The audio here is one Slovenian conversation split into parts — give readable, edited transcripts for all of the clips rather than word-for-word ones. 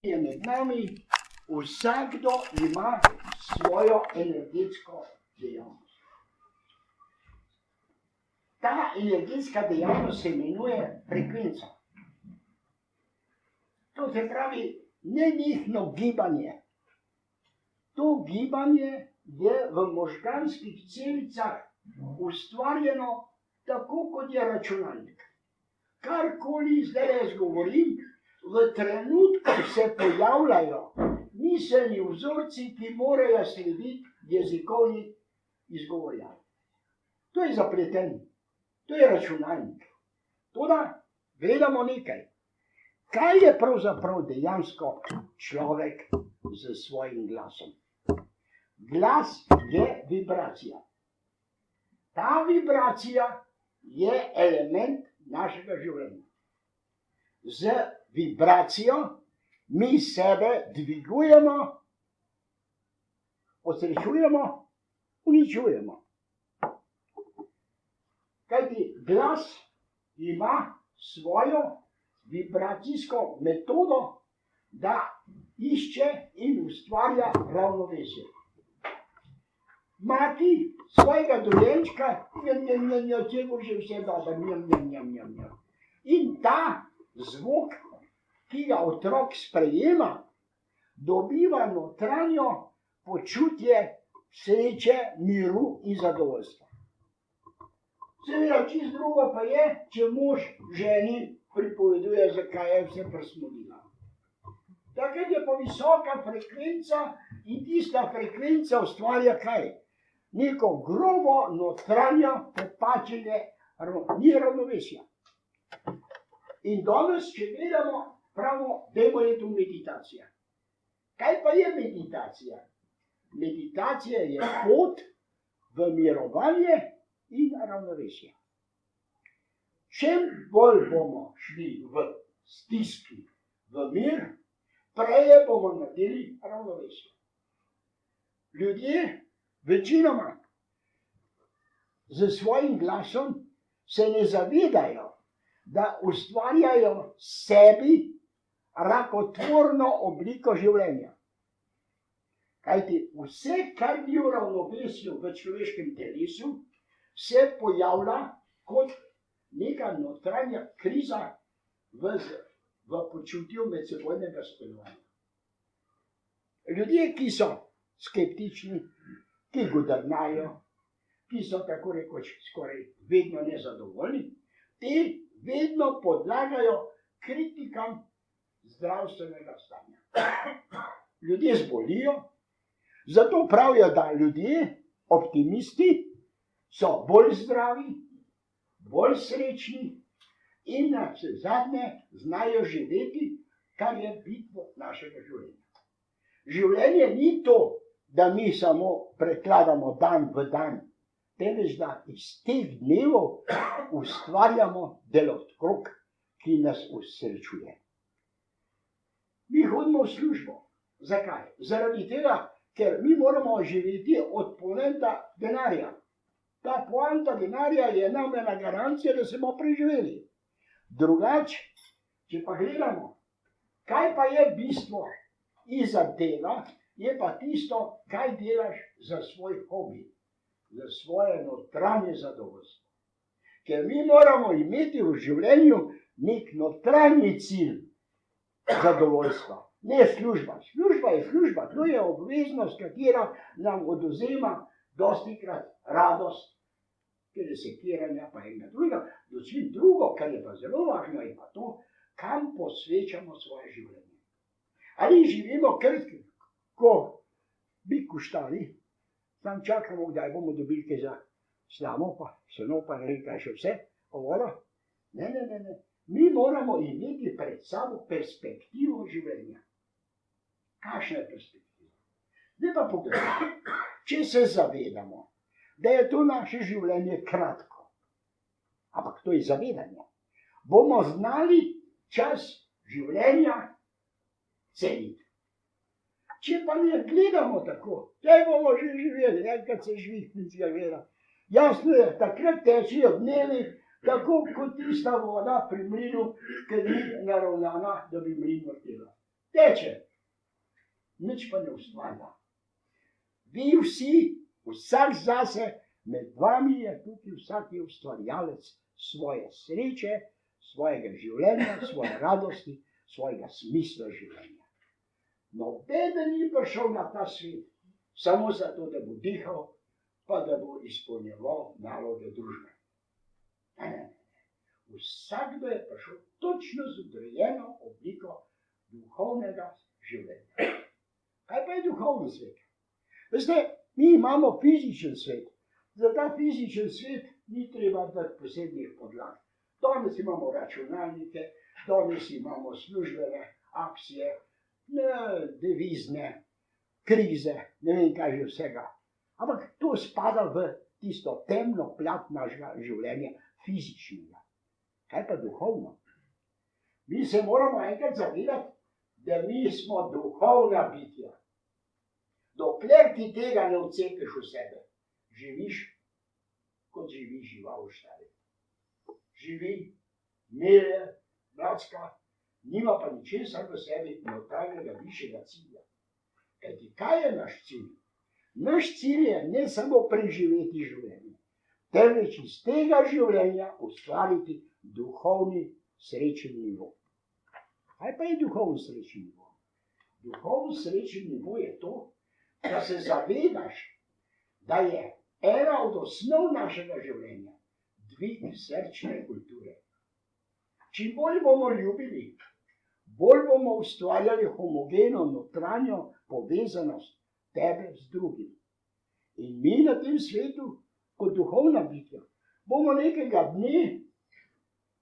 je med nami, vsakdo ima svojo energetsko dejavnost. Ta energetska dejavnost se imenuje frekvenca. To se pravi nenehno gibanje. To gibanje je v možganskih celicah ustvarjeno tako, kot je računalnik. Karkoli zdaj jaz govorim, v trenutku se pojavljajo miselni vzorci, ki morajo slediti jezikovni izgovorjavi. To je zapleteno, to je računalnik. Toda gledamo nekaj. Kaj je pravzaprav dejansko človek z svojim glasom? Glas je vibracija. Ta vibracija je element našega življenja. Z vibracijo mi sebe dvigujemo, osrečujemo, uničujemo. Kajti glas ima svojo vibracijsko metodo, da išče in ustvarja ravnovesje. Mati svojega dojenčka, temu že vse dobro, in ta zvok, ki ga otrok sprejema, dobiva notranjo počutje sreče, miru in zadovoljstva. Seveda, čisto drugo pa je, če mož ženi pripoveduje, zakaj je vse prsmodila. Takrat je pa visoka frekvenca in tista frekvenca ustvarja kaj? Neko grobo notranjo popačenje neravnovesja. In danes, če gledamo, pravimo, dajmo je tu meditacija. Kaj pa je meditacija? Meditacija je pot v mirovanje in ravnovesje. Čim bolj bomo šli v stiski, v mir, prej bomo naredili ravnovesje. Ljudje večinoma z svojim glasom se ne zavedajo, da ustvarjajo sebi rakotvorno obliko življenja. Kajti vse, kar ni v ravnovesju v človeškem telesu, se pojavlja kot neka notranja kriza v počutju medsebojnega sodelovanja. Ljudje, ki so skeptični, ki godrnajo, ki so tako rekoč skoraj vedno nezadovoljni, ti vedno podlagajo kritikam zdravstvenega stanja. Ljudje zbolijo, zato pravijo, da ljudje, optimisti, so bolj zdravi, bolj srečni in na vse zadnje znajo živeti, kar je bistvo našega življenja. Življenje ni to, da mi samo prekladamo dan v dan, temveč da iz teh dnevov ustvarjamo delokrog, ki nas usrečuje. Mi hodimo v službo. Zakaj? Zaradi tega, ker mi moramo živeti od poanta denarja. Ta poanta denarja je nam ena garancija, da se bomo preživeli. Drugače, če pa gledamo, kaj pa je bistvo iza dela, je pa tisto, kaj delaš za svoj hobi, za svoje notranje zadovoljstvo. Ker mi moramo imeti v življenju nek notranji cilj zadovoljstva. Ne služba. Služba je služba, to je obveznost, katera nam odvzema dostikrat radost, ker je sekiranja pa enega drugega. Dočim drugo, kar je pa zelo važno, je pa to, kam posvečamo svoje življenje. Ali živimo krtko, ko bi kuštali, tam čakamo, kdaj bomo dobili kaj za slamo, pa seno, pa ne kaj še vse, vodo. Ne. Mi moramo imeti pred sabo perspektivo življenja. Kakšna je perspektiva? Zdaj pa pogledajmo, če se zavedamo, da je to naše življenje kratko, ampak to je zavedanje, bomo znali čas življenja ceniti. Če pa ne gledamo tako, kaj bomo že živeli, enkrat se žvihnitega gleda. Jasno je, takrat tečejo dnevi, tako kot tista voda pri mlinu, ker ni naravnana, da bi mlin vrtela. teče, nič pa ne ustvarja. Vi vsi, vsak zase, med vami je tukaj vsak je ustvarjalec svoje sreče, svojega življenja, svoje radosti, svojega smisla življenja. Nobeden ni prišel na ta svet samo zato, da bo dihal, pa da bo izpolnjeval naloge družbe. Ne. Vsakdo je prišel točno z odrejeno obliko duhovnega življenja. Kaj pa je duhovni svet? Veste, mi imamo fizičen svet. Za ta fizičen svet ni treba dati posebnih podlag. Danes imamo računalnike, danes imamo službene akcije, devizne, krize, ne vem kaj že vsega. Ampak to spada v tisto temno plat našega življenja, fizičnega. Kaj pa duhovno? Mi se moramo enkrat zavedati, da mi smo duhovna bitja. Dokler ti tega ne vcepiš v sebe, živiš, kot živi žival v štali. Živi, melje, bracka, nima pa ničesar v sebi notranjega višjega cilja. Kajti kaj je naš cilj? Naš cilj je ne samo preživeti življenje, temveč iz tega življenja ustvariti duhovni srečen nivo. Kaj pa je duhovni srečen nivo? Duhovni srečen nivo je to, da se zavedaš, da je ena od osnov našega življenja dvig srčne kulture. Čim bolj bomo ljubili, bolj bomo ustvarjali homogeno notranjo povezanost tebe z drugim. In mi na tem svetu, kot duhovna bitja, bomo nekega dne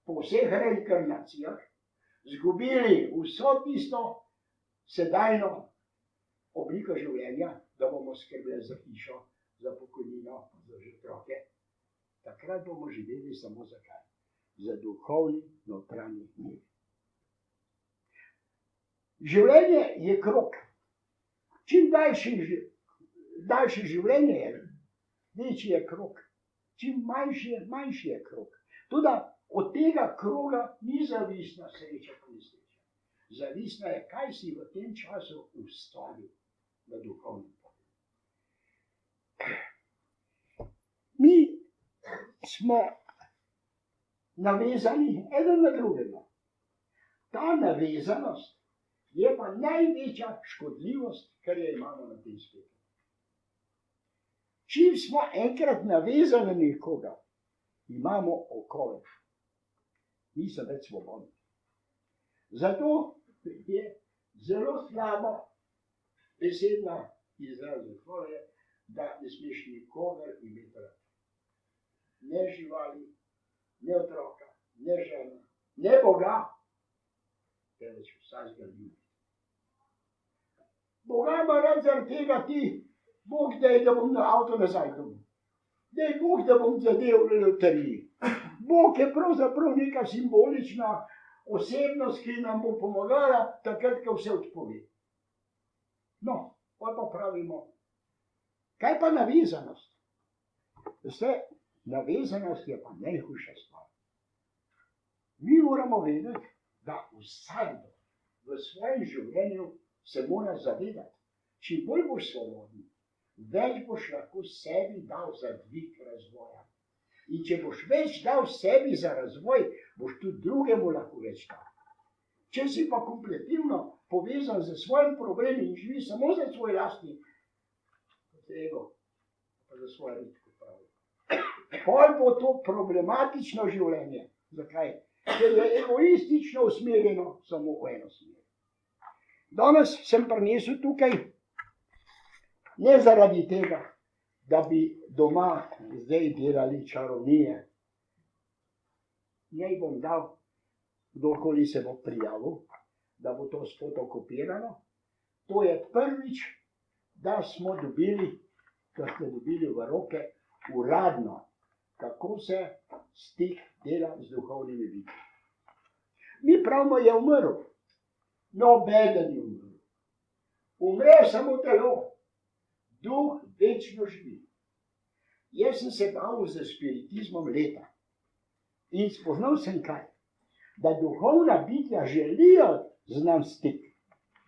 po vseh reinkarnacijah zgubili vso tisto sedajno obliko življenja, da bomo skrbeli za hišo, za pokojnino, za otroke. Takrat bomo živeli samo za kaj? Za duhovni notranji mir. Življenje je krog. Čim daljše življenje je, večji je krog. Čim manjši je krog. Tudi od tega kroga ni zavisna sreča pa nesreča. Zavisna je, kaj si v tem času ustvaril na duhovnem polju. Mi smo navezani eden na drugega. Ta navezanost je pa največja škodljivost, kar je imamo na tem svetu. Čim smo enkrat navezani na nekoga, imamo okove. Nisem več svobodni. Zato je zelo slaba besedna izraz je, da ne smeš nikogar imeti rad. Ne živali, ne otroka, ne žena, ne Boga, temveč vsakega ljudi. Boga ima rad zaradi tega ti, Bog daj, da bom na avto nazaj dobil. Daj Bog, da bom zadev v loteriji. Bog je pravzaprav neka simbolična osebnost, ki nam bo pomagala takrat, ko vse odpove. No, pa pravimo, kaj pa navezanost? Veste, navezanost je pa najhujša stvar. Mi moramo vedeti, da vsakdo v svojem življenju se mora zavedati, čim bolj boš svoboden, več boš lahko sebi dal za dvig razvoja. In če boš več dal sebi za razvoj, boš tudi drugemu lahko več dal. Če si pa kompletivno povezan z svojim problemom in živi samo za svoj lastni ego, pa za svoje ritko pravi. Pol bo to problematično življenje. Zakaj? Ker je egoistično usmerjeno samo v eno smer. Danes sem prinesel tukaj ne zaradi tega, da bi doma zdaj delali čarovnije. Njej bom dal, kdorkoli se bo prijavil, da bo to sfotokopirano. To je prvič, da smo dobili, da ste dobili v roke uradno, kako se stik dela z duhovnimi bitmi. Mi pravimo, je umrl. Nobeden je umrl. Umre samo telo. Duh večno živi. Jaz sem se bavil z spiritizmom leta in spoznal sem kaj, da duhovna bitja želijo z nam stik.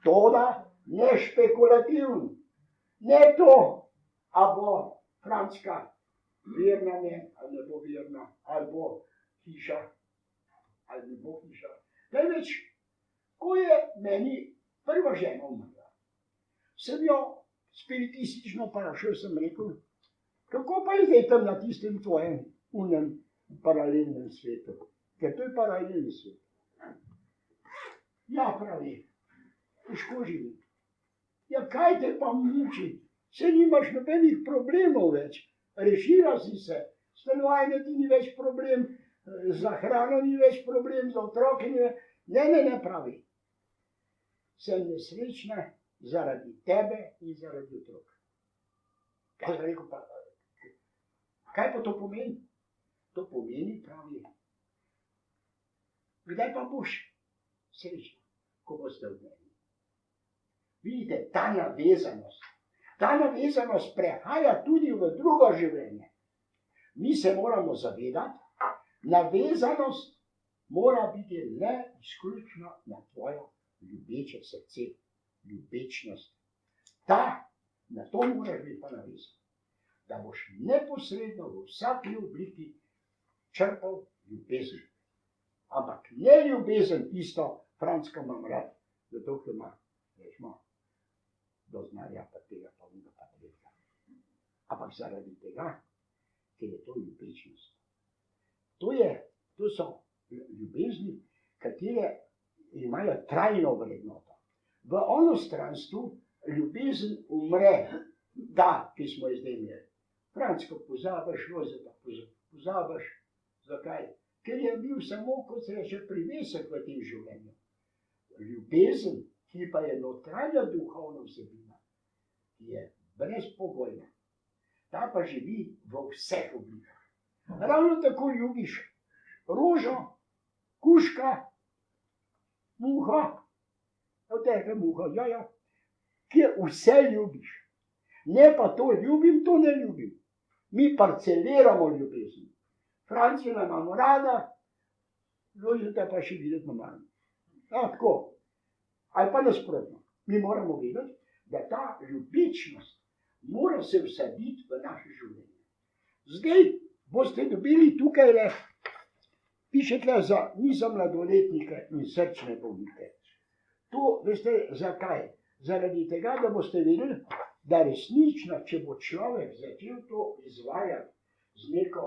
Toda ne špekulativno. Ne to, a bo Frančka verna, ali ne bo verna, ali bo hiša, ali ne bo hiša. Največ, ko je meni prva žena umrla, sem jo spiritistično vprašal, sem rekel, kako pa je zdaj tam na tistem tvojem unem paralelnem svetu, ker to je paralelni svet. Ja, pravi, težko živi. Ja, kaj te pa muči? Se nimaš nobenih problemov več. Rešila si se, stanovanje ti ni več problem, za hrano ni več problem, za otroke ni več. Ne, pravi. Sem nesrečna zaradi tebe in zaradi otrok. Kaj sem rekel pa? Kaj pa to pomeni? To pomeni, pravi, kdaj pa boš srečna, ko boste v meni. Vidite, ta navezanost prehaja tudi v drugo življenje. Mi se moramo zavedati, navezanost mora biti le izključno na tvojo ljubeče srce, ljubečnost. Na to moraš biti pa navezan, da boš neposredno v vsaki obliki črpal ljubezen. Ampak ne ljubezen tisto, Frančka imam rad, zato ker ima, rečemo, do znanja pa tega pa unga pa tega. Ampak zaradi tega, ker je to ljubečnost. To so ljubezni, katere imajo trajno vrednoto. V onostranstvu ljubezen umre, ki smo jo zdaj imeli. Frančko pozabiš, Lojzeta pozabiš. Zakaj? Ker je bil samo, kot se reče, privesek v tem življenju. Ljubezen, ki pa je notranja duhovna vsebina, je brezpogojna. Ta pa živi v vseh oblikah. Ravno tako ljubiš rožo, kužka, muha, kjer vse ljubiš. Ne pa to ljubim, to ne ljubim. Mi parceliramo ljubezen. Francija imamo rada, Lojzeta pa še videti ne maram. Tako. Ali pa nasprotno. Mi moramo vedeti, da ta ljubečnost mora se vsaditi v naše življenje. Zdaj boste dobili tukaj le, pišete ni za mladoletnike in srčne bolnike. To veste zakaj? Zaradi tega, da boste vedeli, da resnično, če bo človek začel to izvajati z neko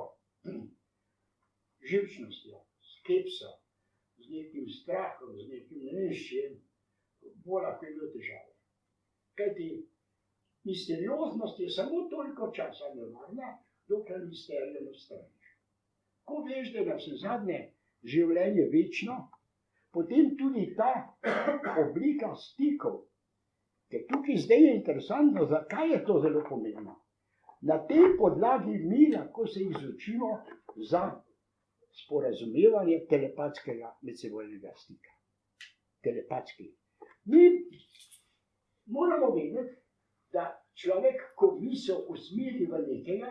živčnostjo, skepso, z nekim strahom, z nekim neveščem, bo lahko imel težave. Kajti misterioznost je samo toliko časa nevarna, dokler misterijo ne odstraniš. Ko veš, da je na vse zadnje življenje večno, potem tudi ta oblika stikov, ker tukaj zdaj je interesantno, zakaj je to zelo pomembno. Na tej podlagi mi lahko se izučimo za sporazumevanje telepatskega medsebojnega stika. Telepatski. Mi moramo vedeti, da človek, ko misel usmeri v nekega,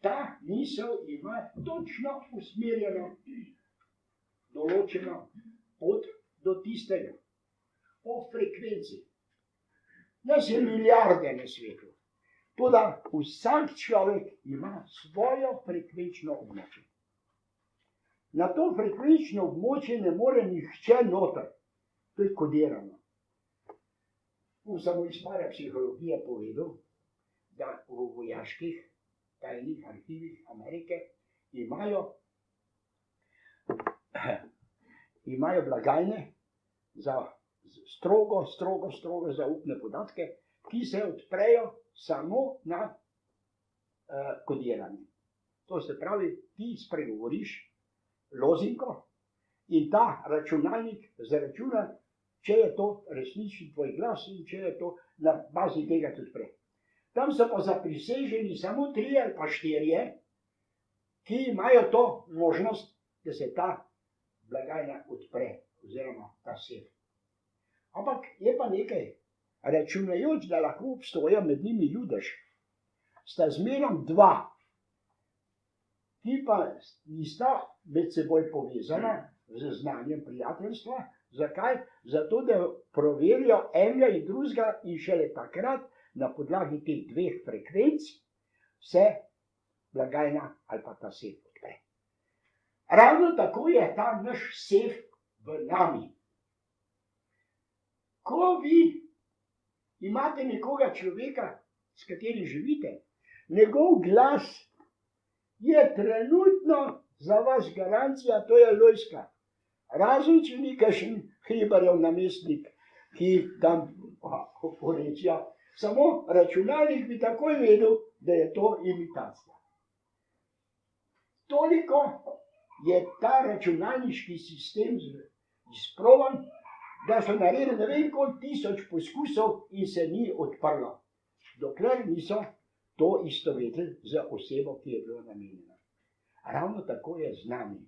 ta misel ima točno usmerjeno, določeno pot do tistega. Po frekvenci. Nas je milijarde na svetu. Toda vsak človek ima svojo frekvenčno območje. Na to frekvenčno območje ne more nihče noter. To je kodirano. Samo iz parapsihologije povedal, da v vojaških tajnih arhivih Amerike imajo blagajne za strogo zaupne podatke, ki se odprejo samo na kodiranje. To se pravi, ti spregovoriš lozinko in ta računalnik zaračuna, če je to resnični tvoj glas in če je to na bazi tega tudi odpre. Tam so pa zapriseženi samo 3 ali pa 4, ki imajo to možnost, da se ta blagajna odpre, oziroma ta sef. Ampak je pa nekaj, računajoč, da lahko obstoja med njimi judež, sta zmerom 2, ki pa nista med seboj povezana z znanjem prijateljstva, Zakaj? Zato, da preverijo enega in drugega in šele takrat na podlagi teh dveh frekvenc se blagajna ali pa ta sef odpre. Ravno tako je ta naš sef v nami. Ko vi imate nekoga človeka, s katerim živite, njegov glas je trenutno za vas garancija, to je Lojzka. Razen, če ni kakšen Hribarjev namestnik, ki tam porečja. Samo računalnik bi takoj vedel, da je to imitacija. Toliko je ta računalniški sistem izproban, da so naredili ne vem koliko 1000 poskusov in se ni odprlo, dokler niso to istovetili z osebo, ki je bila namenjena. Ravno tako je z nami.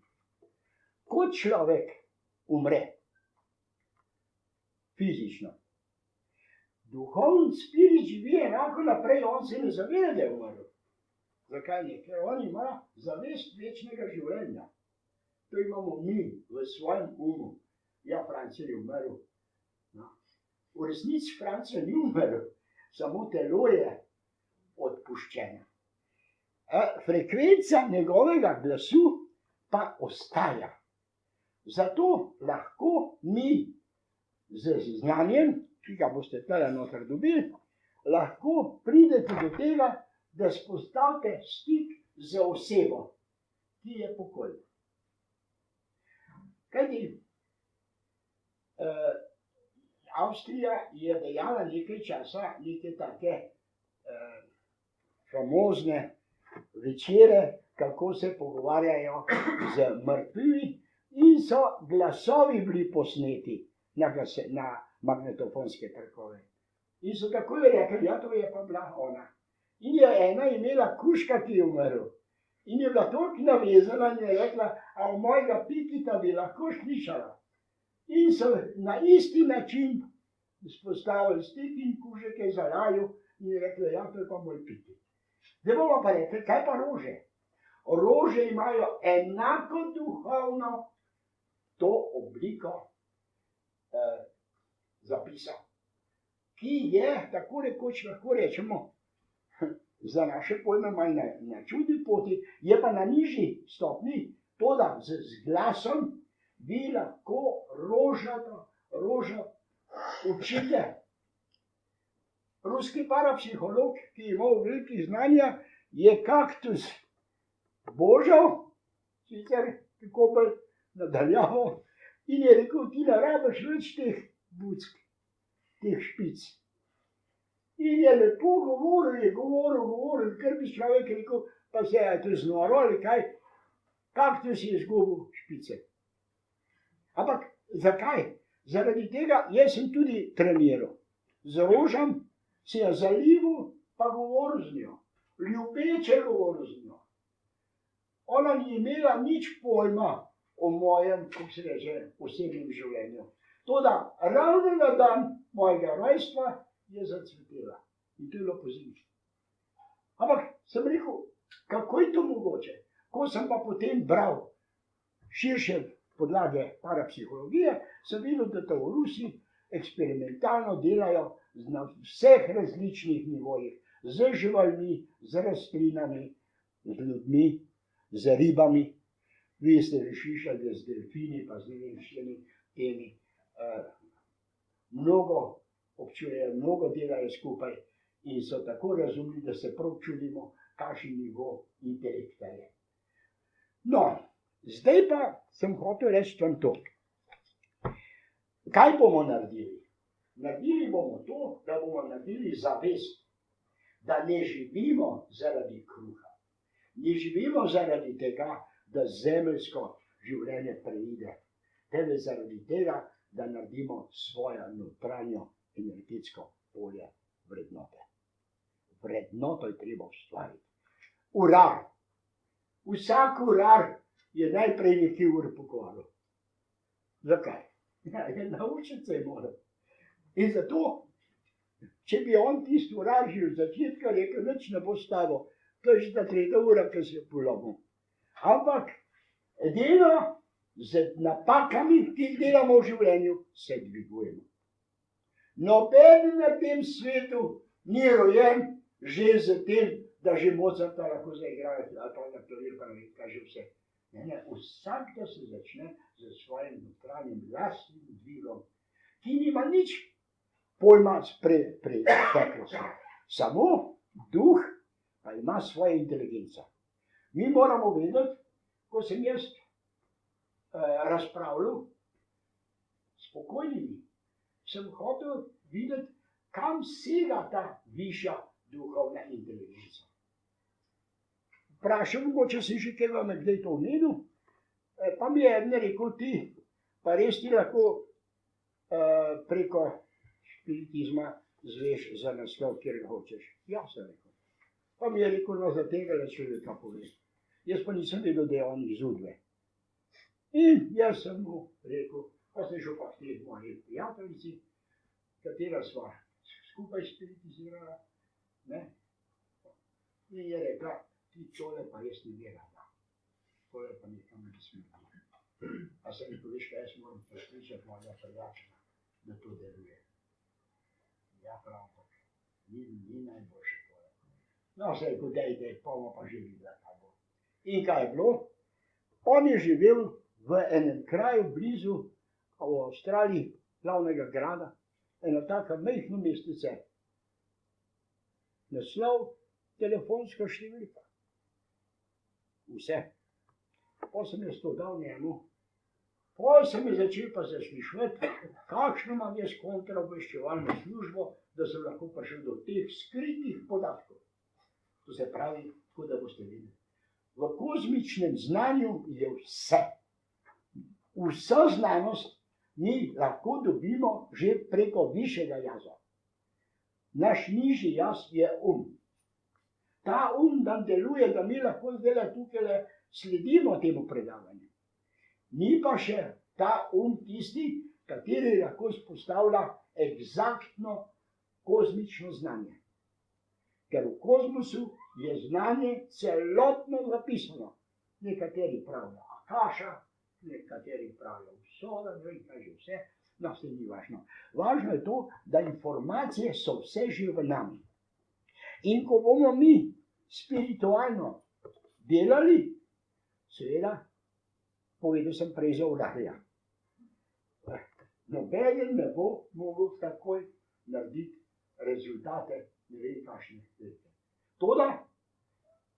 Ko človek umre fizično, duhovni spirit živi enako naprej, on se ne zaveda, da je umrl. Zakaj ne? Ker on ima zavest večnega življenja. To imamo mi v svojem umu. Ja, Francija je umrl. No. V resnici Francija ni umrl, samo telo je odpuščeno. Frekvenca njegovega glasu pa ostaja. Zato lahko mi z znanjem, ki ga boste tale noter dobili, lahko pridete do tega, da spostavite stik z osebo, ki je pokojna. Kajti Avstrija je dejala nekaj časa neke take famozne večere, kako se pogovarjajo z mrtvimi, in so glasovi bili posneti na magnetofonske trkove. In so takoj rekli, ja, to je pa bila ona. In je ena imela kužka, ki je umrl. In je bila toliko navezana in je rekla, a v mojega pikita bi lahko slišala. In so na isti način spostavili stik in kužek je zalajal in je rekla, ja, to je pa moj pikit. Zdaj bomo pa rekli, kaj pa rože? Rože imajo enako duhovno to obliko zapisa, ki je, tako rekoč lahko rečemo, za naše pojme malo na čudni poti, je pa na nižji stopni, to da z glasom vi lahko rožo učite. Ruski parapsiholog, ki je imel velikih znanja, je kaktus božal, sicer tako bolj nadaljavo, in je rekel, ti ne rabiš več teh buck, teh špic. In je lepo govoril, ker bi človek rekel, pa se je to znoro ali kaj, kaktus je izgubil špice. Ampak zakaj? Zaradi tega jaz sem tudi treniral. Z rožam se je zalival, pa govoril z njo. Ljubeče govoril z njo. Ona ni imela nič pojma o mojem, kako se reče, osebnem življenju. Toda ravno na dan mojega rojstva je zacvetela. In to je bilo pozimi. Ampak sem rekel, kako je to mogoče? Ko sem pa potem bral širše podlage parapsihologije, sem videl, da to v Rusiji eksperimentalno delajo na vseh različnih nivojih. Z živalmi, z rastlinami, z ljudmi, z ribami. Vi ste slišali z delfini, pa z nevšemi temi. Mnogo občujejo, mnogo delajo skupaj in so tako razumni, da se prav čudimo, kakšen nivo intelekta je. No, zdaj pa sem hotel reči vam to. Kaj bomo naredili? Naredili bomo to, da bomo naredili zavest, da ne živimo zaradi kruha. Ne živimo zaradi tega, da zemeljsko življenje preide. Tele zaradi tega, da naredimo svojo notranjo energetsko polje vrednote. Vrednoto je treba ustvariti. Urar. Vsak urar je najprej nekaj ur pokvaril. Zakaj? Ja, naučiti se je moral. In zato, če bi on tisti urar že od začetka rekel, nič ne bo stavo, to je že ta 3. ura, ki se je polomil. Ampak edino, z napakami, ki jih delamo v življenju, se dvigujemo. Noben na tem svetu ni rojen že z tem, da že Mozarta lahko zaigrajo, ali pa na klavir, pa ne vem, kaj že vse. Ne, vsak, da se začne z svojim notranjim lastnim dvigom, ki nima nič pojma s preteklostjo. Samo duh pa ima svoje inteligenca. Mi moramo vedeti, ko sem jaz razpravljal s pokojnimi, sem hotel videti, kam sega ta višja duhovna inteligenca. Vprašal, mogoče si že kaj vam je kdaj to omenil, pa mi je eden rekel, ti pa res ti lahko preko spiritizma zveš za naslov, kjer ga hočeš. Ja, sem rekel. Pa mi je rekel, no, za tega le človeka pove. Jaz pa nisem vedel, da je on iz Udve. In jaz sem mu rekel, pa sem šel pa k tej moji prijateljici, katera sva skupaj spiritizirala, ne? In je rekla, ti tole pa res ni delala. Tole pa nekam ne smem. A se mi poveš, kaj jaz moram prepričati mojega prijatelja, da to deluje. Ja, prav tako. Ni najboljše tole. No, se je rekel, dej, pa bomo pa že videla, kaj bo. In kaj je bilo? On je živel v enem kraju blizu v Avstraliji, glavnega grada, ena taka majhna mestece. Naslov, telefonska številka. Vse. Potem sem jaz to dal njemu. Potem sem je začel pa zaslišati, kakšno imam jaz kontraobveščevalno službo, da sem lahko prišel do teh skritih podatkov. To se pravi, tako da boste videli. V kozmičnem znanju je vse. Vso znanost mi lahko dobimo že preko višjega jaza. Naš nižji jaz je Ta nam deluje, da mi lahko zdaj tukaj sledimo temu predavanju. Ni pa še ta tisti, kateri lahko spostavlja eksaktno kozmično znanje. Ker v kozmosu je znanje celotno zapisano. Nekateri pravijo Akaša, nekateri pravijo Usoda, ne vem kaj že vse, no, se ni važno. Važno je to, da informacije so vse že v nami. In ko bomo mi spiritualno delali, seveda, povedal sem prej za Vladarja. Nobeden ne bo mogel takoj narediti rezultate, ne vem kakšne. Toda,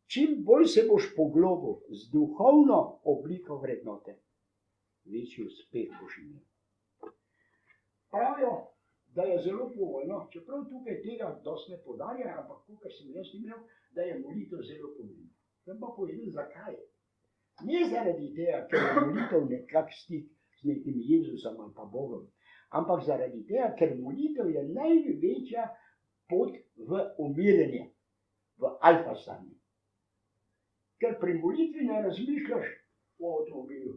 čim bolj se boš poglobil z duhovno obliko vrednote, večji uspeh boš imel. Pravijo, da je zelo povoljno, čeprav tukaj tega dosti ne podarja, ampak tukaj sem jaz imel, da je molitev zelo pomembna. Sem pa povedal, zakaj. Ne zaradi tega, ker je molitev nekak stik z nekim Jezusom ali pa Bogom, ampak zaradi tega, ker molitev je največja pot v umirjenje, v alfa stanje. Ker pri molitvi ne razmišljaš o avtomobilu,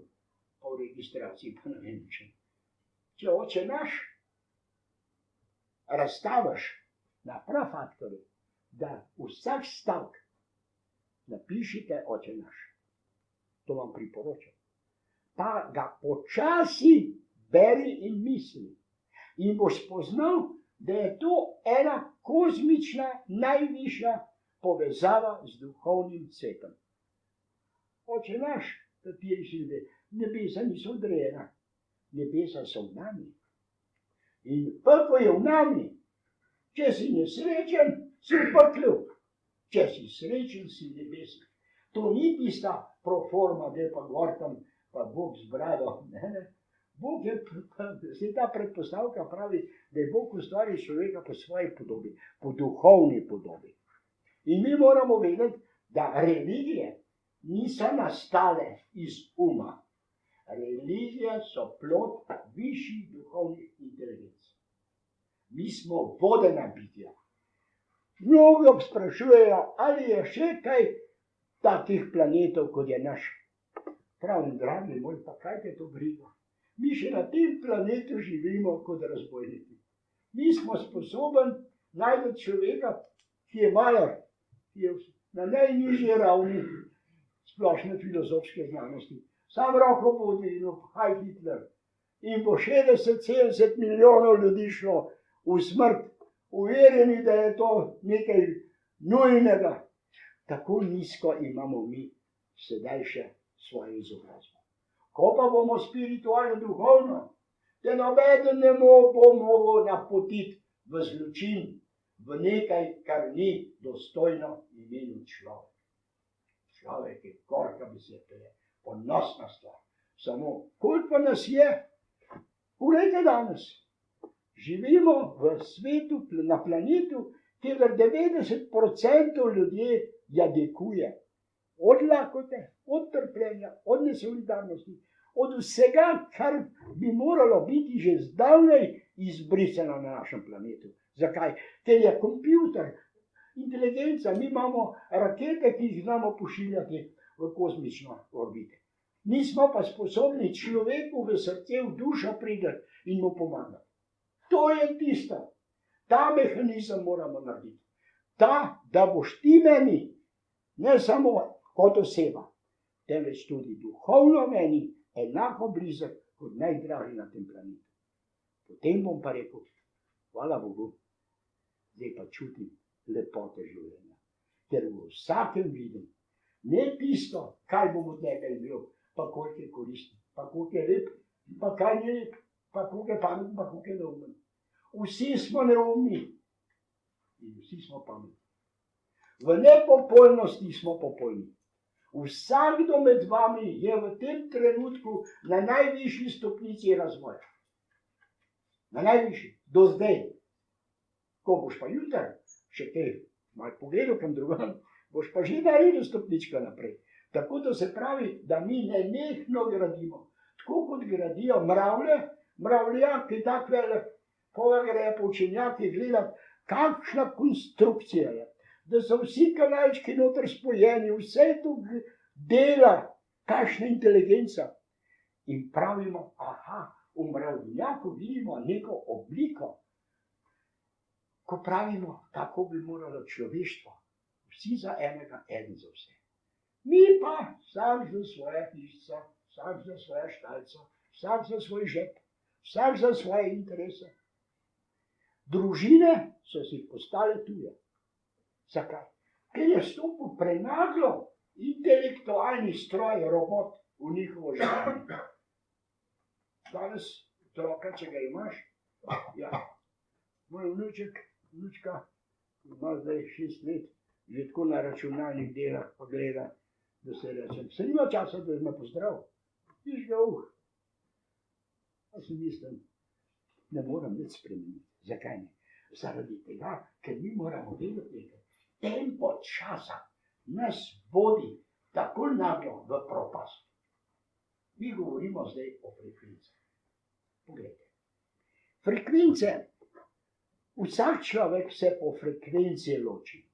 o registraciji, pa ne vem če. Če Oče naš razstaviš na prav faktorju, da vsak stavek napišite Oče naš. To vam priporočam. Pa ga počasi beri in misli. In boš spoznal, da je to ena kozmična, najvišja povezava z duhovnim svetom. Oče naš, kateri si ljudje, nebesa niso odrejena, nebesa so v nami. In peklo je v nami. Če si nesrečen, si v peklu. Če si srečen, si v nebesih. To ni tista proforma, da je pa gor tam, pa Bog z brado. Ne. Bog je, se ta predpostavka pravi, da je Bog ustvaril človeka po svoji podobi, po duhovni podobi. In mi moramo vedeti, da religije niso nastale iz uma. Religije so plod višjih duhovnih inteligenc. Mi smo vodena bitja. Mnogo sprašujejo, ali je še kaj takih planetov, kot je naš. Pravim, dragi moj, pa kaj te to briga? Mi še na tem planetu živimo kot razbojniki. Mi smo sposobni najti človeka, ki je malar, ki je na najnižji ravni splošne filozofske znanosti, Sam roko bodi in obhaj Hitler. In bo 60-70 milijonov ljudi šlo v smrt, uverjeni, da je to nekaj nujnega. Tako nizko imamo mi sedaj še svojo izobrazbo. Ko pa bomo spiritualno, duhovno, da nobeden ne bo mogel napotiti v zločin, v nekaj, kar ni dostojno imenu človek. Človek je gorka beseda, to je ponosna stvar. Samo, koliko nas je? Poglejte danes. Živimo v svetu, na planetu, kjer 90% ljudje jadikuje. Od lakote, od trpljenja, od nesolidarnosti, od vsega, kar bi moralo biti že zdavnaj izbrisano na našem planetu. Zakaj? Ker je kompjuter, inteligenca, mi imamo rakete, ki jih znamo pošiljati v kozmično orbite. Nismo pa sposobni človeku v srce, v dušo priti in mu pomagati. To je tisto. Ta mehanizem moramo narediti. Da boš ti meni, ne samo kot oseba, temveč tudi duhovno meni, enako blizek kot najdražji na tem planetu. Potem bom pa rekel, hvala Bogu, zdaj pa čutim lepote življenja. Ker v vsakem vidim, ne tisto, kaj bom od tega imel, pa koliko je koristi, pa koliko je lep, pa kaj je lep, pa koliko je pametno, pa koliko je neumen. Vsi smo neumni in vsi smo pametni. V nepopolnosti smo popolni. Vsakdo med vami je v tem trenutku na najvišji stopnici razvoja. Na najvišji, do zdaj. Ko boš pa jutri, še kaj, malo pogledal kam drugam, boš pa že naredil stopnička naprej. Tako da se pravi, da mi nenehno gradimo. Tako kot gradijo mravlje, mravljak je tak velik, koga grejo po učenjaki gledati, kakšna konstrukcija je. Da so vsi kanalčki noter spojeni, vse to dela, kakšna inteligenca. In pravimo, aha, v mravljaku vidimo neko obliko. Ko pravimo, tako bi moralo človeštvo, vsi za enega, eden za vse. Mi pa vsak za svoje hišce, vsak za svoje štalce, vsak za svoj žep, vsak za svoje interese. Družine so si postale tuje. Zakaj? Ker je stopil prenaglo intelektualni stroj, robot v njihovo življenje. Danes otroka, če ga imaš, ja, moj vnučka, ima zdaj 6 let, že tako na računalnik dela, pa gleda, da se rečem, se nima časa, da me pozdrav. Tiš ga Jaz mislim, ne moram nič spremeniti. Zakaj ne? Zaradi tega, ker mi moramo vedeti, tempo časa nas vodi tako naglo v propast. Mi govorimo zdaj o frekvencah. Poglejte. Frekvence, vsak človek se po frekvenci loči.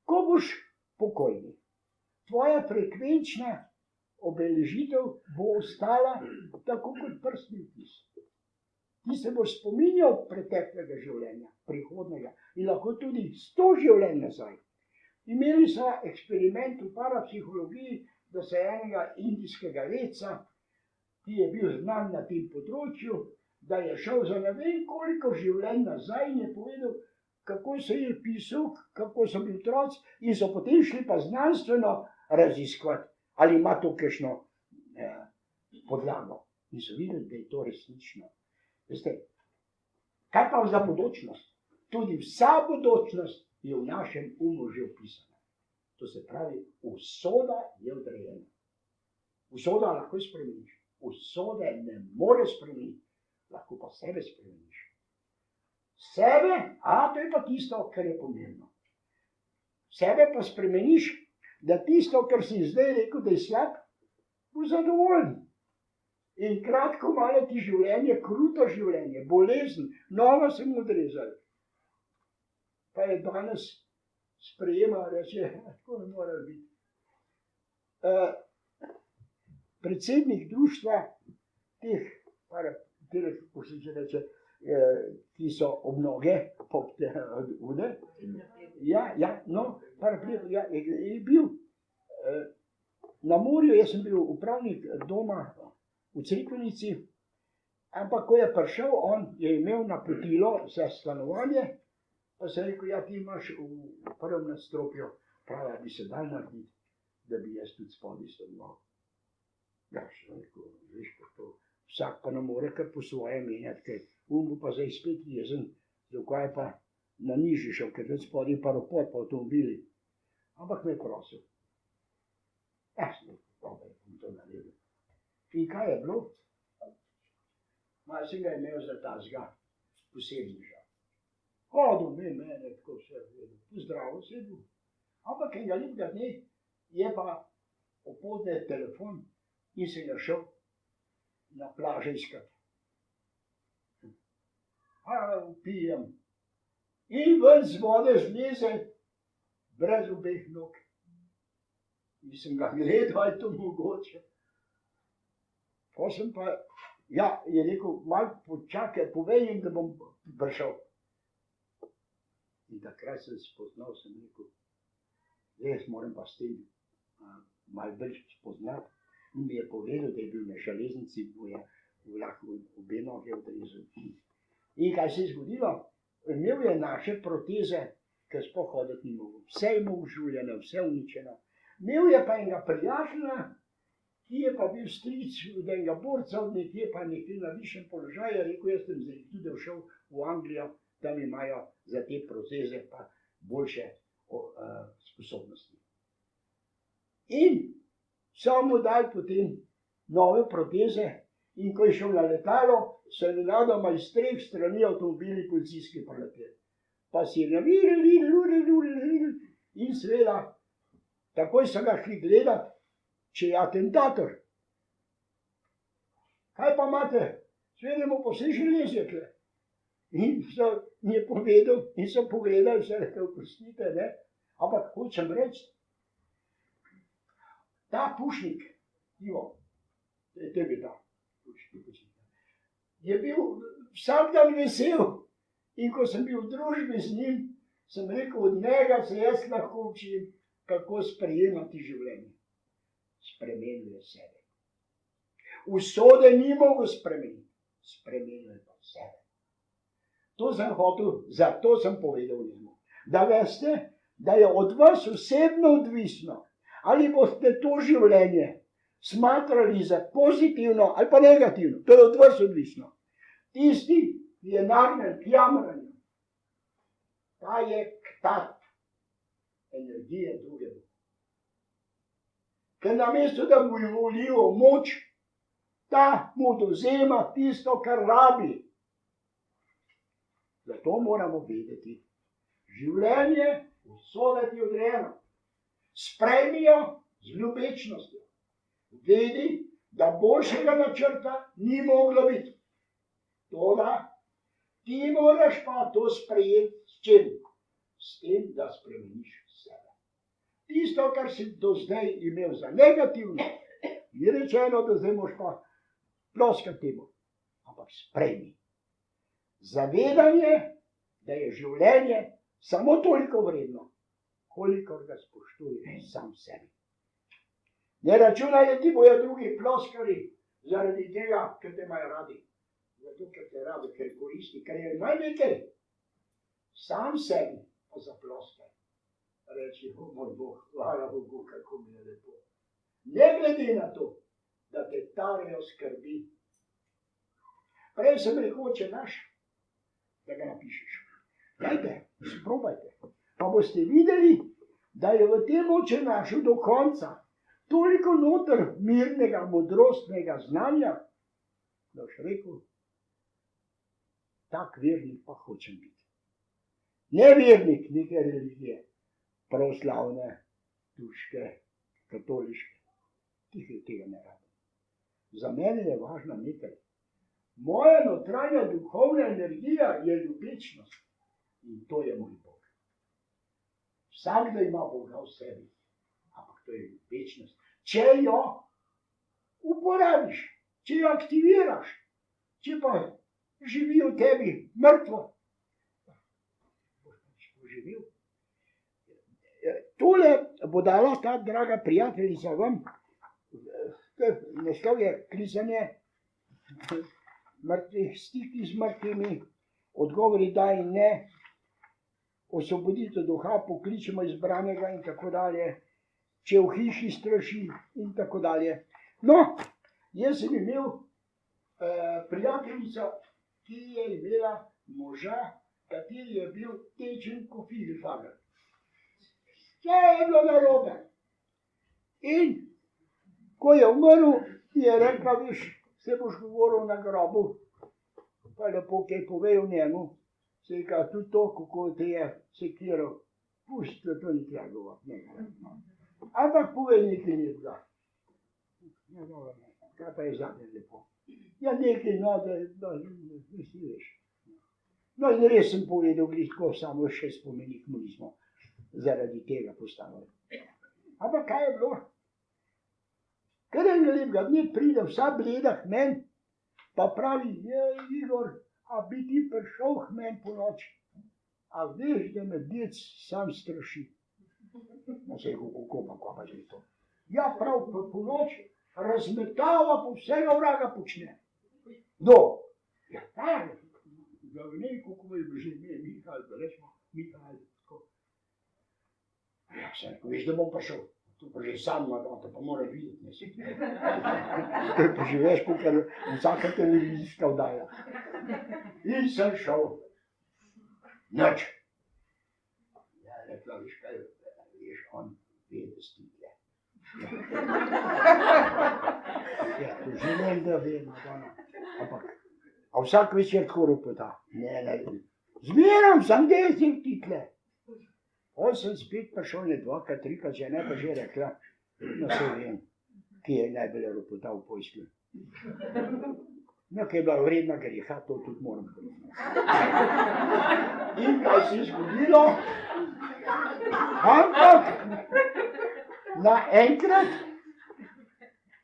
Ko boš pokojni, tvoja frekvenčna obeležitev bo ostala tako kot prstni vtis. Ti se boš spominjal preteklega življenja, prihodnega in lahko tudi 100 življenj nazaj. Imeli so eksperiment v parapsihologiji, da se enega indijskega vedca, ki je bil znan na tem področju, da je šel za ne vem koliko življenj nazaj in je povedal, kako se je pisal, kako so bili otroci in so potem šli pa znanstveno raziskovati, ali ima to kakšno podlago. In so videli, da je to resnično. Veste, kaj pa za bodočnost? Tudi vsa bodočnost je v našem umu že opisana. To se pravi, usoda je odrejena. Usoda lahko spremeniš. Usode ne more spremeniti, lahko pa sebe spremeniš. Sebe, to je pa tisto, kar je pomembno. Sebe pa spremeniš, da tisto, kar si zdaj rekel, da je slab, bo zadovoljen. In kratko malo ti življenje, kruto življenje, bolezen, novo se mu odrezali. Pa je danes sprejema, reče, tako ne mora biti. Predsednik društva teh, ko se že reče, ki so obnoge, ude, je bil na morju, jaz sem bil upravnik doma v Crikvenici, ampak ko je prišel, on je imel napotilo za stanovanje, pa sem rekel, ja, ti imaš v prvem nadstropju, pravi, da bi se dal narediti, da bi jaz tudi spodaj stanoval. Ja, sem rekel, veš, to vsak pa ne more kar po svoje menjati, ker bo pa zdaj spet jezen, zakaj pa na nižji šel, ker tudi spodaj paropod pa avtomobili. Ampak me je prosil. Ja, sem rekel, dobro, bom to naredil. In kaj je bilo? Malo sem ga imel za tazga posebneža. Hodil mene, tako vse vedel, pozdravo se je bil. Ampak enega lepega dne je pa opoldne telefon in se je šel na plaže iskat. Pijem. In ven z vode zleze brez obeh nog. In sem ga gledal, je to mogoče. Ko sem pa, ja, je rekel, malo počakaj, povej jim, da bom prišel. In takrat sem spoznal, sem rekel, jaz moram pa s tem malo več spoznati. In mi je povedal, da je bil na železnici, bo je lahko obe noge odrezal. In kaj se je zgodilo? Imel je naše proteze, ker sploh hoditi ni mogel. Vse je imel žuljene, vse uničeno. Imel je pa enega prijatelja, ki je pa bil stric od enega borca, od nekje pa nekje na višjem položaju, rekel, jaz sem zdaj tudi šel v Anglijo, tam imajo za te proteze pa boljše sposobnosti. In so mu dali potem nove proteze in ko je šel na letalo, so nenadoma iz 3 strani avtomobili policijski preleteli. Pa si je naviril in seveda, takoj so ga šli gledati, če je atentator. Kaj pa imate? Seveda mu pa vse železje tle. In mi je povedal, in so pogledali, so rekel, prostite, ne? Ampak hočem reči, ta pušnik, Ivo, tebi ta pušnik, je bil vsak dan vesel. In ko sem bil v družbi z njim, sem rekel, od njega se jaz lahko učim, kako sprejemati življenje. Spremenil je sebe. Usode ni mogel spremeniti, spremenil je pa sebe. To sem hotel, zato sem povedal njemu. Da veste, da je od vas osebno odvisno, ali boste to življenje smatrali za pozitivno ali pa negativno. To je od vas odvisno. Tisti, ki je nagnjen k jamranju, ta je ktat energije drugega. Ker namesto, da mu je vlijo moč, ta mu odvzema tisto, kar rabi. Zato moramo vedeti, življenje usoda ti odrejeno. Sprejmijo z ljubečnostjo. Vedi, da boljšega načrta ni moglo biti. Toda, ti moraš pa to sprejeti s čim? S tem, da spremeniš sebe. Tisto, kar si do zdaj imel za negativno, ni rečeno, da zdaj moraš pa ploskati temu. Ampak sprejmi. Zavedanje, da je življenje samo toliko vredno, kolikor ga spoštuješ sam sebi. Ne računaj, da ti bojo drugi ploskali zaradi tega, ker te imajo radi. Zato, ker te radi, ker koristi, ker je največji. Sam sebi pa zaploskaj. Reči, moj Bog, hvala Bogu, kako mi je lepo. Ne glede na to, da te tarejo skrbi. Prej sem rekel, če naš, da ga napišeš. Dajte, sprobajte. Pa boste videli, da je v tem oče našu do konca toliko noter mirnega, modrostnega znanja, da boš rekel, tak vernik pa hočem biti. Ne vernik neke religije, pravoslavne, turške, katoliške. Tega ne rabim. Za mene je važno nekaj. Moja notranja duhovna energija je ljubečnost. In to je moj Bog. Vsakdo ima Boga v sebi. Ampak to je ljubečnost. Če jo uporabiš, če jo aktiviraš, če pa živi v tebi mrtvo, boš pač poživel. Tole bo dala ta draga prijateljica vam, Naslov je klicanje mrtvih, stiki z mrtvimi, odgovori da in ne, osvoboditev duha, pokličemo izbranega in tako dalje, če v hiši straši in tako dalje. No, jaz sem imel prijateljico, ki je imela moža, kateri je bil tečen kot figelfagel. Vse je bilo narobe. In ko je umrl, je rekla, viš, se boš govoril na grobu, pa lepo kaj povej o njemu. Se je rekla, tudi to, kako te je sekiral, pusti, to ni treba govoriti. Ampak povej nekaj lepega. Kaj pa je zadnje lepo? Ja, nekaj, no, da si veš. No in res sem povedal, glitko, samo še spomenik mu nismo zaradi tega postavili. Ampak kaj je bilo? Ker enega lepega dne pride vsa bleda k meni, pa pravi, Igor, a bi ti prišel k meni po noči? A veš, da me dec sam straši? No se je kako pa je to? Ja, prav po noči razmetava po vsega vraga počne. No, ja, tak, da ne, kako je že ime, Mihajl, da rečemo, Mihajl, tako. Ja, se rekel, veš, da bom prišel. To pa že sam na to, pa mora videti, ne si. To je pa že veš, kukaj vsaka televizijska oddaja. In sem šel. Nič. Ja, rekla, veš kaj, veš, on ve, da stigle. Ja, to že vem, da ve, Madonna. Ampak, a vsak večer tako ropota. Ne, zmeram sem, da je stigle. On sem spet prišel, ne dvakrat, trikrat, že ne pa že rekla, no se vem, ki je najbolj ropota v Poljski. No, ki je bila vredna greha, to tudi moram povedati. In kaj se je zgodilo? Ampak, naenkrat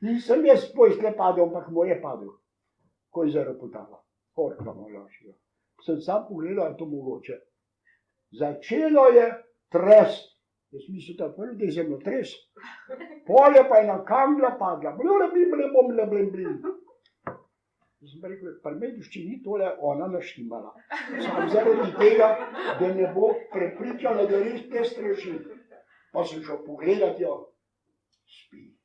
nisem jaz s Poljske padel, ampak moj je padel, ko je zaropotala. Horka moja lašila. Sem sam pogledal, je to mogoče. Začelo je tres. Jaz mislim, da prvi del zemljotres. Polje pa je na kangla padla. Blim. Jaz sem pa rekel, pri medijščini tole ona naštimala. Sam zaradi tega, da ne bo prepričala, da res te straši. Pa sem šel pogledat jo. Spi.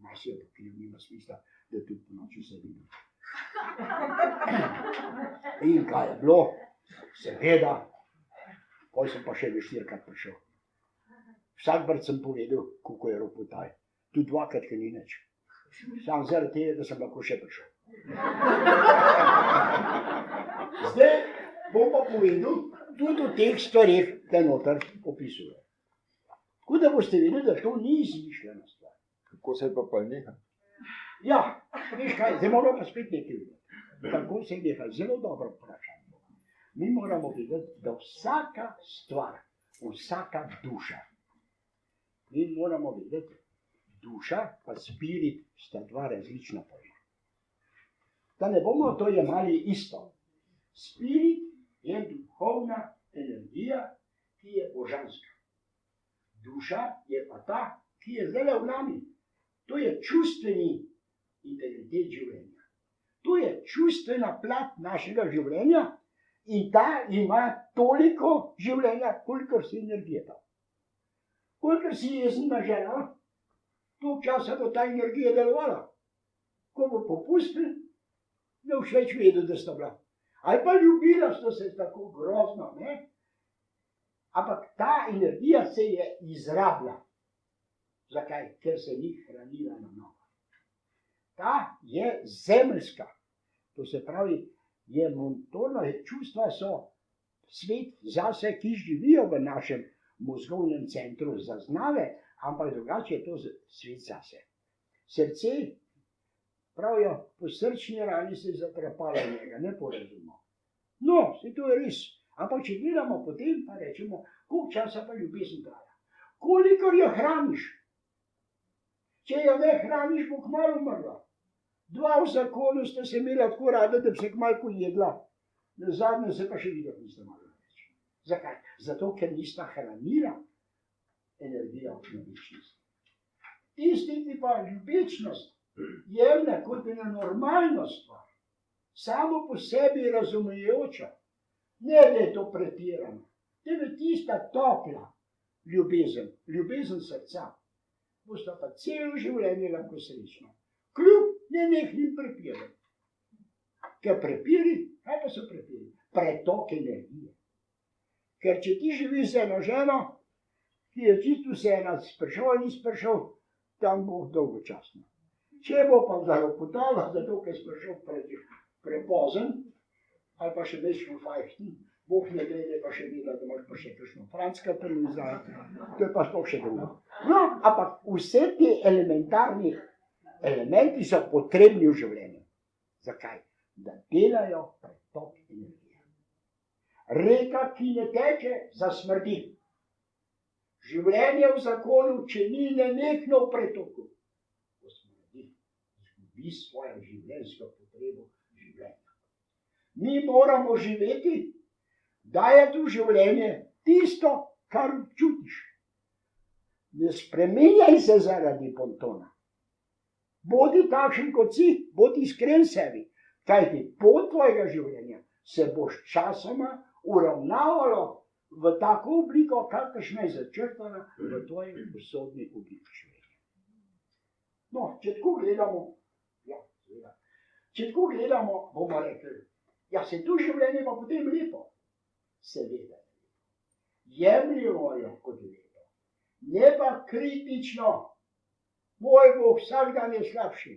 Mas je pokril, nima smisla, da tudi po noči se vidim. In kaj je bilo? Seveda. Poj sem pa še veštirkrat prišel. Vsakrat sem povedal, kako je ropotaj. Tudi dvakrat, ki ni nič. Sam zaradi tega, da sem lahko še prišel. Zdaj bom pa povedal tudi o teh stvarih, ki noter opisuje. Tako da boste videli, da to ni izmišljena stvar. Kako se je pa neha? Ja, veš kaj, zdaj moramo pa spet nekaj videti. Kako se je neha, zelo dobro vprašanje. Mi moramo videti, da vsaka stvar, vsaka duša, mi moramo videti, duša pa spirit sta dva različna pojma. Da ne bomo to jemali isto. Spirit je duhovna energija, ki je božanska. Duša je pa ta, ki je zdaj v nami. To je čustveni integritet življenja. To je čustvena plat našega življenja. In ta ima toliko življenja, kolikor si energije dal. Kolikor si jezen na žena, toliko časa bo ta energija delovala. Ko bo popustil, ne boš več vedel, da sta bila. Ali pa ljubila sta se tako grozno, ne? Ampak ta energija se je izrabila. Zakaj? Ker se ni hranila na novo. Ta je zemeljska. To se pravi, je motorno, čustva so svet zase, ki živijo v našem mozgovnem centru zaznave, ampak drugače je to svet zase. Srce, pravijo, po srčni rani se je zatrapalo njega, ne po razumu. No, se to je res. Ampak če gledamo potem, pa rečemo, koliko časa pa ljubezen traja. Kolikor jo hraniš. Če jo ne hraniš, bo kmalu umrla. Dva v zakonu sta se imela tako rada, da bi se kmalu pojedla. Nazadnje se pa še videti nista malo več. Zakaj? Zato, ker nista hranila energijo v večnosti. Tisti, ki pa ljubečnost jemlje kot ena normalna stvar, samo po sebi razumejoča, ne da je to pretirano, temveč tista topla ljubezen srca, bosta pa celo življenje lahko srečna, kljub nenehnim prepirom. Ker prepiri, kaj pa so prepiri? Pretok energije. Ker če ti živiš z eno ženo, ki je čisto vseeno, si prišel ali nisi prišel, tam bo dolgočasno. Če bo pa zaropotala, zato ker si prišel prepozen, ali pa še več fajften, Bog ne glede pa še videla, da imaš pa še kakšno franska televizija, to je pa sploh še drugo. No, ampak vse te elementarni elementi so potrebni v življenju. Zakaj? Da delajo pretok energije. Reka, ki ne teče, zasmrdi. Življenje v zakonu, če ni nenehno v pretoku, posmrdi, izgubi svojo življenjsko potrebo življenja. Mi moramo živeti, dajati v življenje tisto, kar občutiš. Ne spremenjaj se zaradi pontona. Bodi takšen kot si, bodi iskren sebi, kajti pot tvojega življenja se boš časoma uravnavalo v tako obliko, kakršna je začrtana v tvoji usodni obliki življenja. No, če tako gledamo, bomo rekli, ja, se tu življenje pa potem lepo. Seveda. Jemljimo jo kot lepo. Ne pa kritično. Moj Bog, vsak dan je slabši.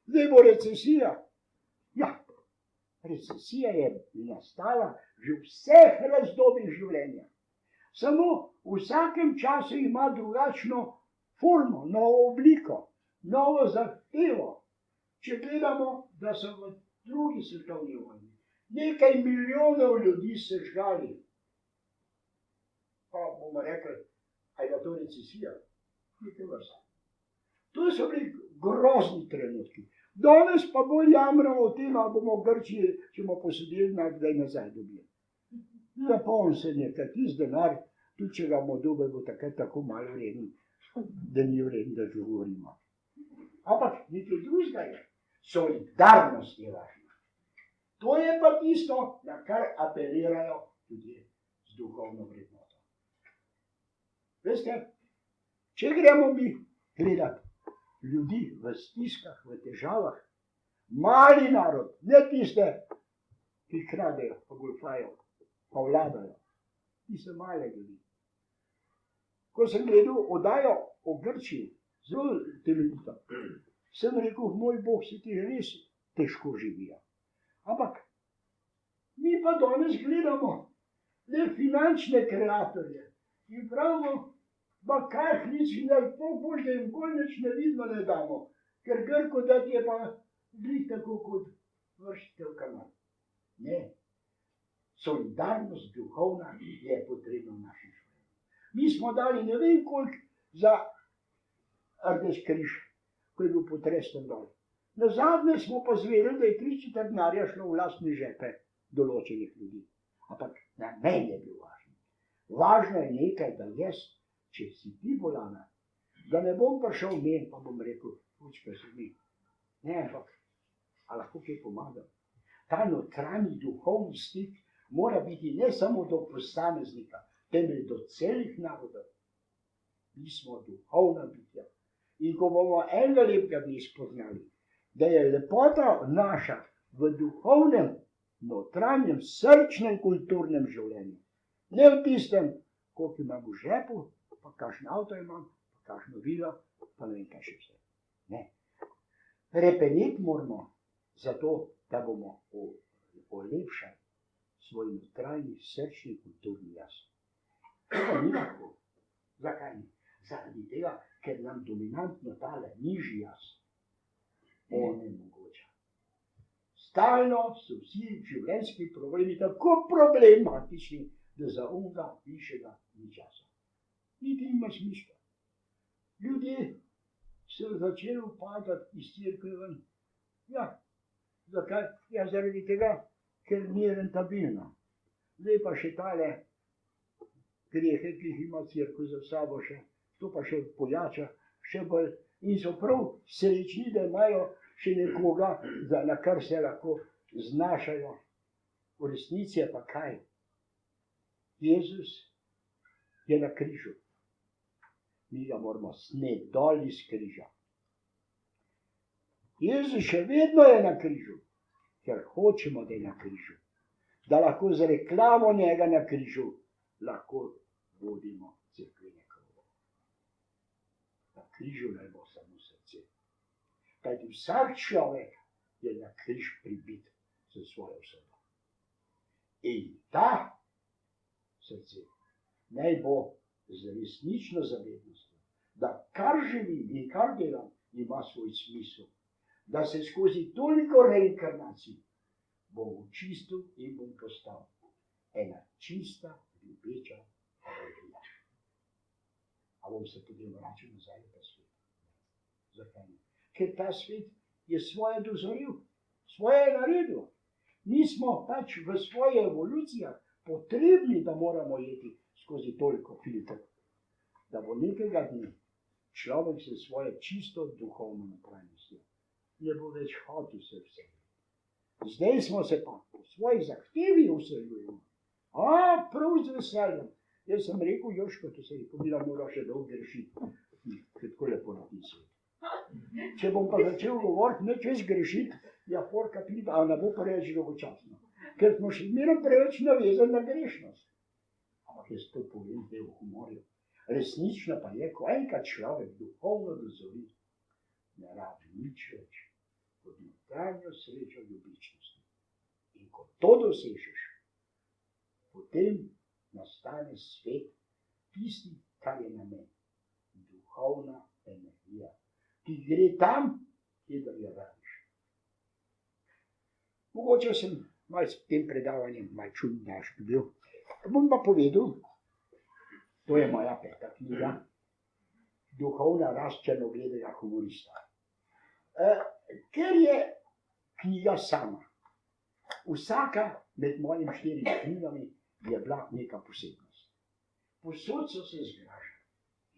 Zdaj bo recesija. Ja, recesija je nastala že v vseh razdobjih življenja. Samo v vsakem času ima drugačno formo, novo obliko, novo zahtevo. Če gledamo, da so v drugi svetovni vojni nekaj milijonov ljudi sežgali, pa bomo rekli, aj da to recesija, nekaj vrsta. To so bili grozni trenutki. Danes pa bolj jamramo o tem, da bomo v Grčiji, če bomo posodili, kdaj nazaj dobili. Zapomni se nekaj, tisti denar, tudi če ga bomo dobili, bo takrat tako malo vreden, da ni vreden, da že govorimo. Ampak nekaj drugega je. Solidarnost je važna. To je pa tisto, na kar apelirajo ljudje z duhovno vrednoto. Veste, če gremo mi gledati ljudi v stiskah, v težavah, mali narod, ne tiste, ki kradejo, pa golfajo, pa vladajo, tiste male ljudi. Ko sem gledal oddajo o Grčiji, zelo temeljito, sem rekel, moj Bog, se ti res težko živijo. Ampak mi pa danes gledamo le finančne kreatorje in pravimo, pa kaj hliči, da boš, da jim bolj nič nevidno ne damo, ker Grko dati je pa glih tako kot vršite v kanal. Ne, solidarnost duhovna je potrebna v našem življenju. Mi smo dali ne vem koliko za Rdeči križ, ko je bil potresten dol. Nazadnje smo pa zvedeli, da je 3/4 denarja šlo v lastne žepe določenih ljudi. Ampak namen je bil važen. Važno je nekaj, da jaz, če si ti bolana, da ne bom prišel men, pa bom rekel, učka se mi. Ne, ampak, a lahko kaj pomagam. Ta notranji duhovni stik mora biti ne samo do posameznika, temveč do celih narodov. Mi smo duhovna bitja. In ko bomo enega lepega dne spoznali, da je lepota naša v duhovnem, notranjem, srčnem, kulturnem življenju. Ne v tistem, koliko imam v žepu, pa kakšen avto imam, pa kakšno vilo, pa ne vem kaj še vse. Ne. Repeniti moramo zato, da bomo olepšali svoj notranji, srčni, kulturni jaz. To pa ni lahko. Zakaj ni? Zaradi tega, ker nam dominantno tale nižji jaz onemogoča. Stalno so vsi življenjski problemi tako problematični, da za onega višjega ni časa. Niti nima smisla. Ljudje so začeli upadati iz cerkve ven. Ja, zakaj? Ja, zaradi tega, ker ni rentabilno. Zdaj pa še tale grehe, ki jih ima cerkev za sabo še, to pa še pojača, še bolj in so prav srečni, da imajo še nekoga, na kar se lahko znašajo. V resnici je pa kaj? Jezus je na križu. Mi ga moramo sneti dol iz križa. Jezus še vedno je na križu, ker hočemo, da je na križu. Da lahko z reklamo njega na križu lahko vodimo cerkvene kroge. Na križu naj bo samo srce. Kajti vsak človek je na križ pribit za svojo osobo. In ta srce naj bo z resnično zavednostjo, da kar živim in kar delam, ima svoj smisel. Da se skozi toliko reinkarnacij bom očistil in bom postal ena čista, ljubeča energija. A bom se potem vračal nazaj v ta svet. Zakaj ne? Ker ta svet je svoje dozoril, svoje je naredil. Mi smo pač v svoji evolucijah potrebni, da moramo jeti skozi toliko filtrov, da bo nekega dne človek se svoje čisto duhovno napravnostjo ne bo več hotel se vse. Zdaj smo se pa po svoji zahtevi vseljujemo. Prav z veseljem. Jaz sem rekel, Joško, to se je pomila, mora še dolgo grešiti. Tako lepo napisati. Če bom pa začel govoriti, neč več grešiti, ja, porka pride, a ne bo preveč dolgočasno. Ker smo še zmeraj preveč navezani na grešnost. Ampak jaz to povem zdaj v humorju. Resnično pa je, ko enkrat človek duhovno dozori, ne rabi nič več kot notranjo srečo ljubičnosti. In ko to dosežeš, potem nastane svet tisti, kar je namen. Duhovna energija, ki gre tam, kjer jo rabiš. Mogoče sem malo s tem predavanjem malo čudnaški bil. Bom pa povedal, to je moja 5. knjiga, Duhovna rast črnogledega humorista. Ker je knjiga sama, vsaka med mojimi 4 knjigami je bila neka posebnost. Posod so se zgražali.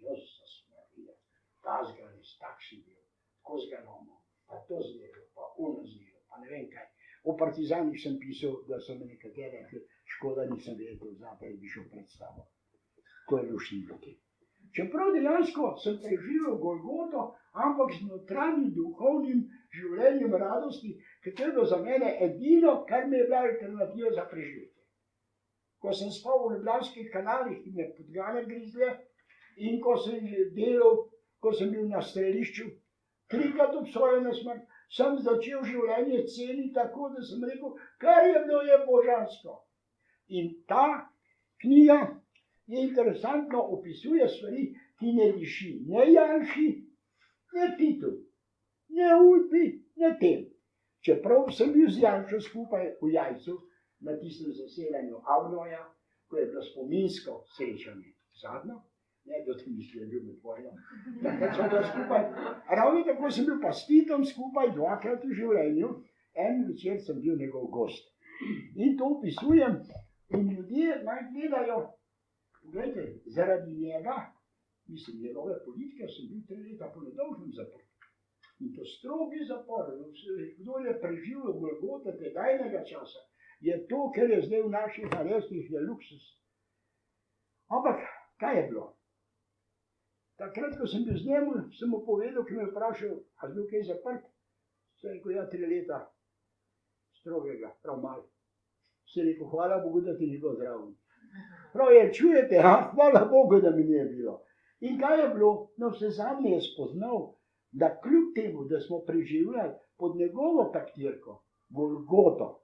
Jezus Marija, ta zgražen, takšen bil, tako zgražen, pa to zgražen, pa ono zgražen, pa ne vem kaj. O partizanih sem pisal, da so me nekatere, škoda nisem vedel, zaprej bi šel predstavo. To je lušnjivki. Čeprav dejansko sem preživel Golgoto, ampak z notranjim duhovnim življenjem radosti, katero za mene edino, kar mi je bila alternativa za preživetje. Ko sem spal v ljubljanskih kanalih in me podgane grizle, in ko sem delal, ko sem bil na strelišču, 3-krat obsojen na smrt, sem začel življenje ceniti tako, da sem rekel, kar je bilo, je božansko. In ta knjiga je interesantno opisuje stvari, ki ne diši ne Janši, ne Titu, ne Udbi, ne tem. Čeprav sem bil z Janšo skupaj v Jajcu na tistem zasedanju Avnoja, ko je bilo spominsko srečanje zadnjo, ne, da ti misli, je bil med vojno. Takrat smo bila skupaj. Ravno tako sem bil pa s Titom skupaj 2-krat v življenju. En večer sem bil njegov gost. In to opisujem in ljudje naj gledajo. Poglejte, zaradi njega, mislim, njegove politike, sem bil 3 leta po nedolžnem zaporu. In to strogi zapor, kdo je preživel Golgote tedajnega časa, je to, ker je zdaj v naših arestih, je luksus. Ampak, kaj je bilo? Takrat, ko sem bil z njemu, sem mu povedal, ki me je vprašal, a bil kaj zaprt? Sem rekel, ja, 3 leta strogega, prav malo. Sem rekel, hvala Bogu, da ti ni bilo zraven. Prav je, čujete, hvala Bogu, da mi ni bilo. In kaj je bilo? No, vse zadnje je spoznal, da kljub temu, da smo preživljali pod njegovo taktirko, Golgoto,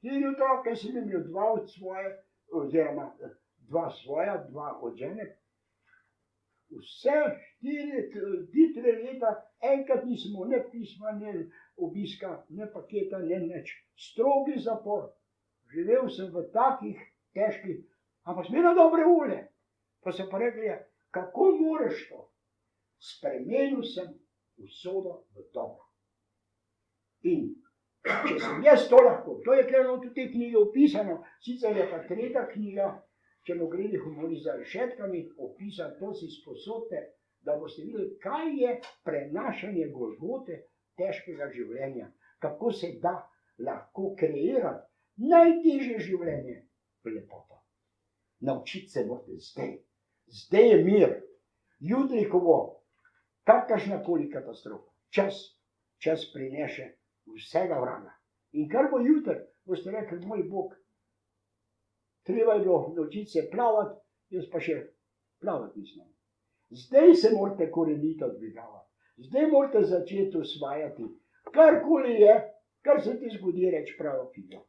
4 otroke sem imel, 2 od svoje, oziroma 2 svoja, 2 od žene. Vse 4 leta, enkrat nisem imel ne pisma, ne obiska, ne paketa, ne nič. Strogi zapor. Živel sem v takih težkih, ampak sem imel dobre volje. Pa sem pa rekel, kako moreš to? Spremenil sem usodo v dobro. In če sem jaz to lahko, to je tudi v tej knjigi opisano, sicer je pa 3. knjiga, Črnogredi humorist za rešetkami, opisan, to si sposodite da boste videli, kaj je prenašanje golgote težkega življenja, kako se da lahko kreirati najtežje življenje v lepoto. Naučiti se morate zdaj. Zdaj je mir. Jutri, ko bo kakršnakoli katastrofa, čas prineše vsega vraga. In kar bo jutri, boste rekli, moj Bog, treba je bilo naučiti se plavati, jaz pa še plavati nisem. Zdaj se morate korenito dvigavati. Zdaj morate začeti usvajati. Karkoli je, kar se ti zgodi, reči pravo figo.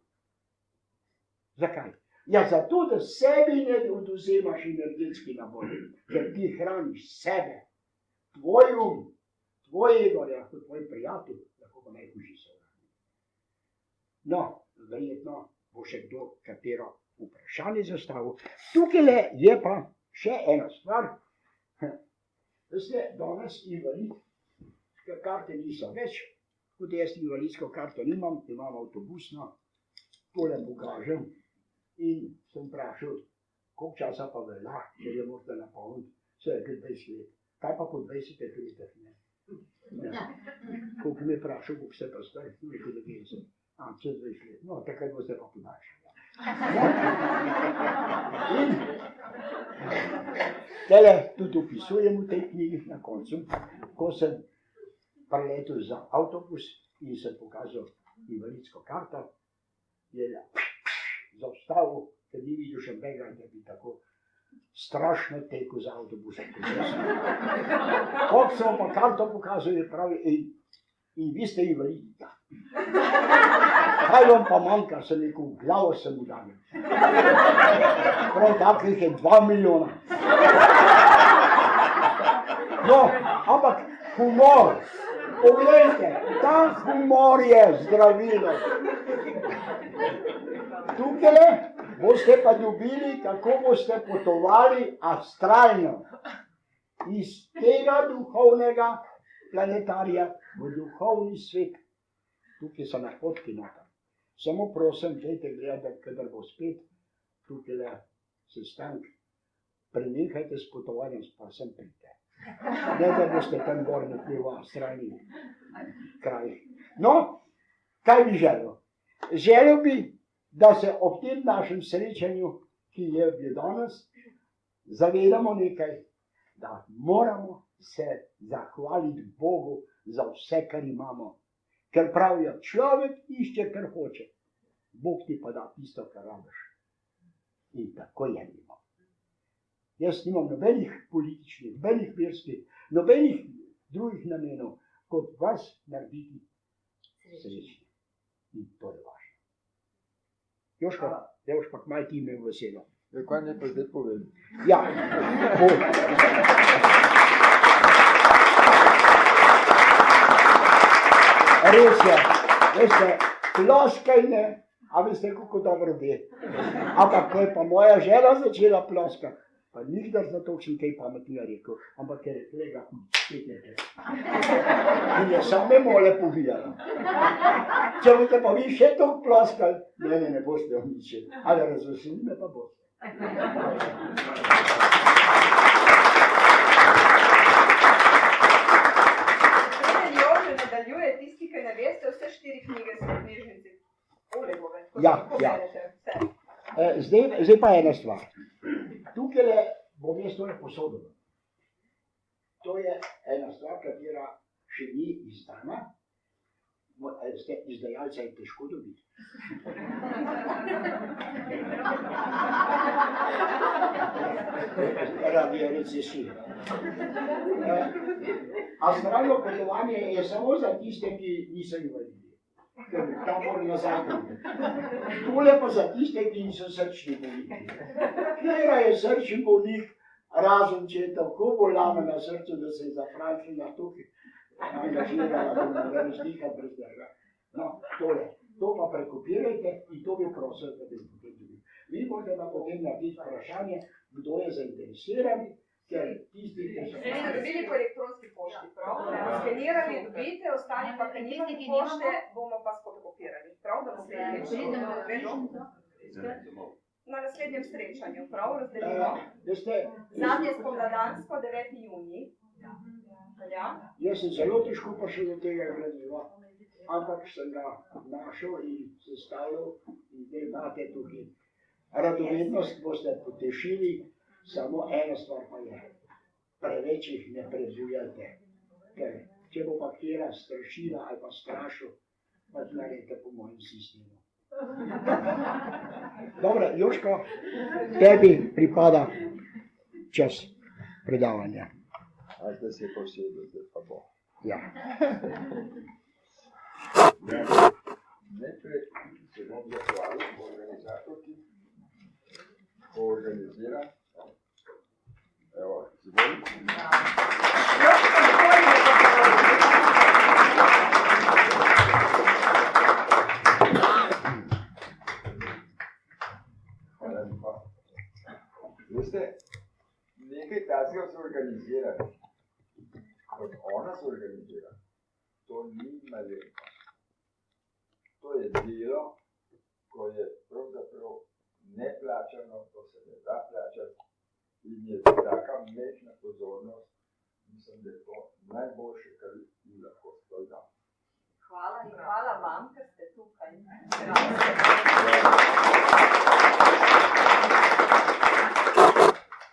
Zakaj? Ja, zato, da sebi ne odvzemaš energetski nabor, ker ti hraniš sebe, tvoj tvoj ego, lahko tvoj prijatelj, lahko pa najhujši sovražnik. No, verjetno bo še kdo katero vprašanje zastavil. Tukaj je pa še ena stvar. Veste, danes invalidske karte niso več, kot jaz invalidsko karto nimam, imam avtobusno, tole pokažem in sem vprašal, koliko časa pa velja, če je morate napolniti, vse je 20 let. Kaj pa po 20 letih ne? Koliko me je vprašal, koliko se pa zdaj, rekel 90, čez 20 let, no, takrat boste pa podaljšali. In tele tudi opisujem v tej knjigi na koncu, ko sem preletel za avtobus in sem pokazal invalidsko karto, je zaustavil, ker ni videl še mbega, da bi tako strašno tekel za avtobusom. Koliko sem pa karto pokazal, je pravi, in vi ste invalidi. Kaj vam pa manjka, sem rekel, v glavo sem udaril. Prav takih je 2 milijona. No, ampak humor, poglejte, ta humor je zdravilo. Tukaj boste pa dobili, kako boste potovali astralno iz tega duhovnega planetarija v duhovni svet. Tukaj so nahodki noter. Samo prosim, dajte gledati, kadar bo spet tukaj sestanek, prenehajte s potovanjem, pa sem pridite. Ne, da boste tam gor nekje v astralni kraj. No, kaj bi želel? Želel bi, da se ob tem našem srečanju, ki je danes, zavedamo nekaj, da moramo se zahvaliti Bogu za vse, kar imamo. Ker pravijo, človek išče, kar hoče. Bog ti pa da tisto, kar rabiš. In tako je nimamo. Jaz nimam nobenih političnih, nobenih verskih, nobenih drugih namenov, kot vas narediti srečni. In to je važno. Joška, malo ti imel veselo. Kaj ne pa zdaj povem? Ja, res je, veste, ploskajne, a veste, kako dobro ve. Ampak ko je pa moja žena začela ploskati, pa nikdar zato sem kaj pametnega rekel, ampak ker je tega spet. In je same mole povijala. Če boste pa vi še to ploskali, ne boste uničili, ali razveseli me pa boste. Nadaljuje tisti, ki ne veste, vse 4 knjige so v knjižnici Olegove. Ja. Zdaj pa ena stvar. Tukaj bom jaz tole posodil. To je ena stvar, katera še ni izdana. Izdajalca je težko dobiti. Radi recesije. Astralno potovanje je samo za tiste, ki niso invalidi. Ker tam mora nazaj. Tole pa za tiste, ki niso srčni bolniki. Katera je srčni bolnik, razen če je tako bolana na srcu, da se je zafrančil na tukaj. Angažirala, da ne vem slikati brez drža. No, to pa prekopirajte in to bi prosil, da bi potem dobili. Vi boste pa potem narediti vprašanje, kdo je zainteresiran, ker tisti, ki so... Dobili po elektronski pošti, prav? Skenirali, dobite, ostali pa kanjeni pošte, bomo pa skopirali, prav? Na naslednjem srečanju, prav? Razdelimo. Zadnje spomladansko, 9. junij. Ja. Jaz sem zelo težko prišel do tega gradiva, ampak sem ga našel in sestavljal in zdaj imate tukaj. Radovednost boste potešili, samo ena stvar pa je, preveč jih ne prezujete, ker če bo pa kjera strašila ali pa strašil, pa naredite po mojem sistemu. Dobro, Joško, tebi pripada čas predavanja. Ajde se posebej, zdaj pa bo. Ja. Najprej se bom zahvalil organizatorki, ko organizira. Evo, izvolite. Hvala lepa. Veste, nekaj takega se organizira, kot ona se organizira, to ni malenkost. To je delo, ko je pravzaprav neplačano, to se ne da plačati in je taka mečna pozornost, mislim, da je to najboljše, kar ji lahko sploh dam. Hvala in hvala vam, ker ste tukaj.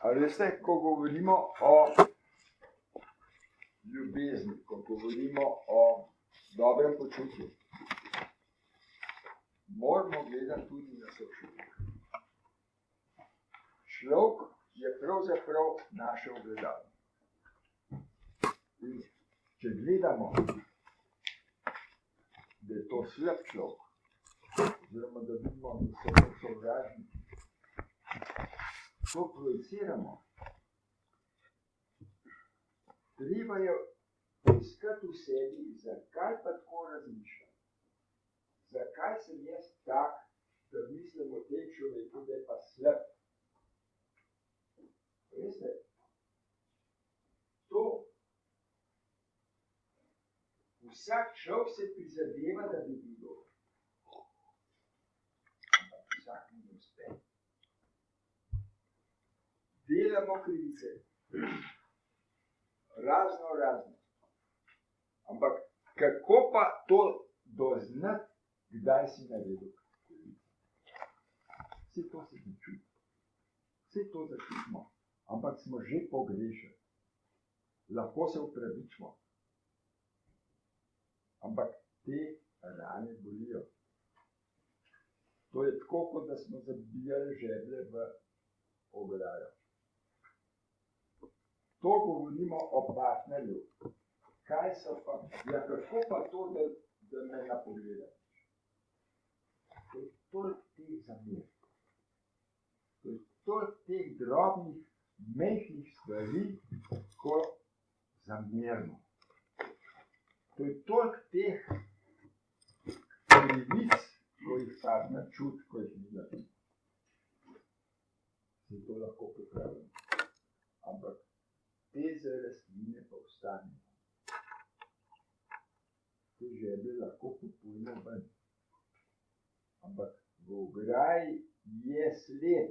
A veste, ko govorimo o ljubezni, ko govorimo o dobrem počutju, moramo gledati tudi na sočutje. Človek je pravzaprav naše ogledalo. In če gledamo, da je to slab človek, oziroma da vidimo, da so to sovražniki, to projiciramo. Treba je poiskati v sebi, zakaj pa tako razmišljam. Zakaj sem jaz tak, da mislim o tem človeku, da je pa slab. Veste, to vsak človek se prizadeva, da bi bil dober. Ampak vsak ne uspe. Delamo krivice, razno. Ampak kako pa to doznati, kdaj si naredil krivico? Vse to se ne čuti, vse to začutimo, ampak smo že pogrešali. Lahko se upravičimo, ampak te rane bolijo. To je tako, kot da smo zabijali žeblje v ograjo. To govorimo o partnerju. Kaj so pa, ja kako pa to, da me napogledaš? To je toliko teh zamer. To je toliko teh drobnih, mehkih stvari, ko zamerimo. To je toliko teh krivic, ko jih partner čuti, ko jih ni naredil. Se to lahko popravimo. Ampak te rastline pa ostanejo. Te žeblje lahko popujemo ven. Ampak v ograji je sled.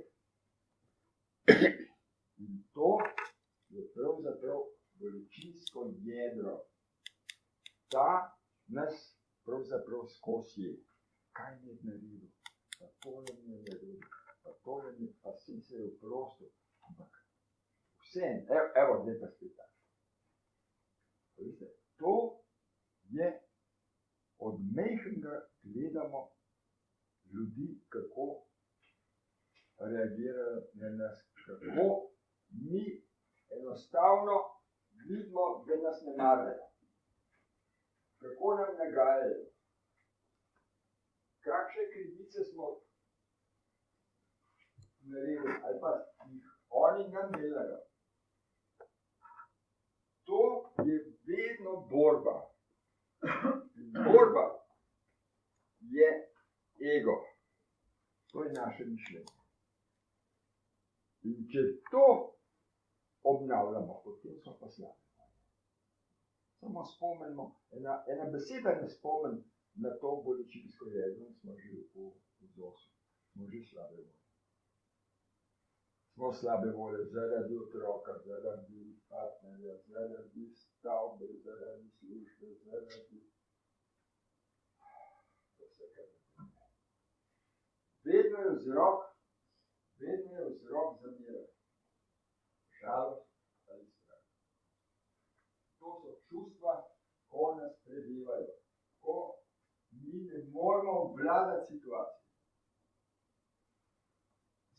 In to je pravzaprav bolečinsko jedro. Ta nas pravzaprav skozi je. Kaj mi je naredil? Pa tole mi je naredil. Pa tole mi je, pa si se je vprostil. Ampak vsem, evo, zdaj pa spet tako. To je od mehkega gledamo ljudi, kako reagirajo na nas, kako mi enostavno vidimo, da nas ne marajo. Kako nam nagajajo. Kakšne krivice smo naredili, ali pa jih oni nam delajo. To je vedno borba. Borba je ego. To je naše mišljenje. In če to obnavljamo, potem smo pa slabi. Samo spomnimo, ena beseda ne spomni na to bolečinsko jedro, smo že v ZOS-u, smo že slabe volje. smo slabe volje zaradi otroka, zaradi partnerja, zaradi stavbe, zaradi službe, zaradi vsega. Vedno je vzrok za mir. Žalost ali strah. To so čustva, ko nas prebivajo, ko mi ne moramo obvladati situacijo.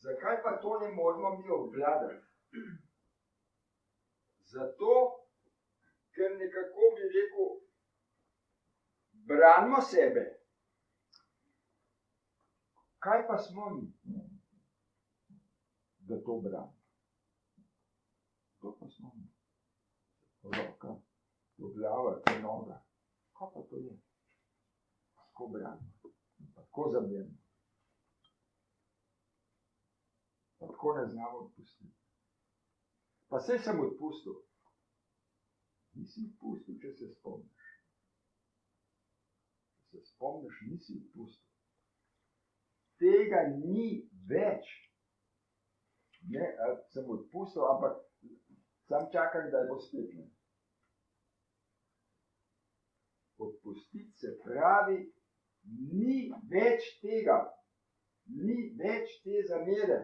Zakaj pa to ne moramo mi obvladati? Zato, ker nekako bi rekel, branimo sebe. Kaj pa smo mi, da to branimo? To pa smo mi. Roka, to glava, to noga. Kaj pa to je? Tako branimo, tako zabijemo. Pa tako ne znamo odpustiti. Pa saj sem odpustil. Nisi odpustil, če se spomniš. Če se spomniš, nisi odpustil. Tega ni več. Ne, sem odpustil, ampak sam čakam, da bo spet. Odpustiti se pravi, ni več tega. Ni več te zamere.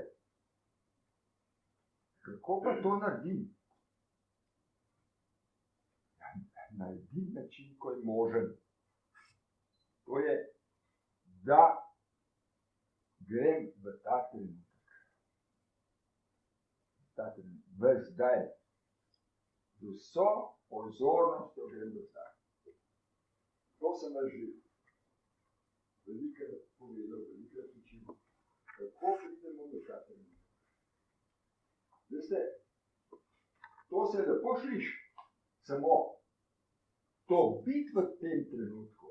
Kako pa to naredim? Naredim način, ko je možen. To je, da grem v ta trenutek. V zdaj. Z vso pozornostjo grem v zdaj. To sem vas že velikrat povedal, velikrat učil. Kako pridemo v ta trenutek? Veste, to se lepo sliši, samo to biti v tem trenutku,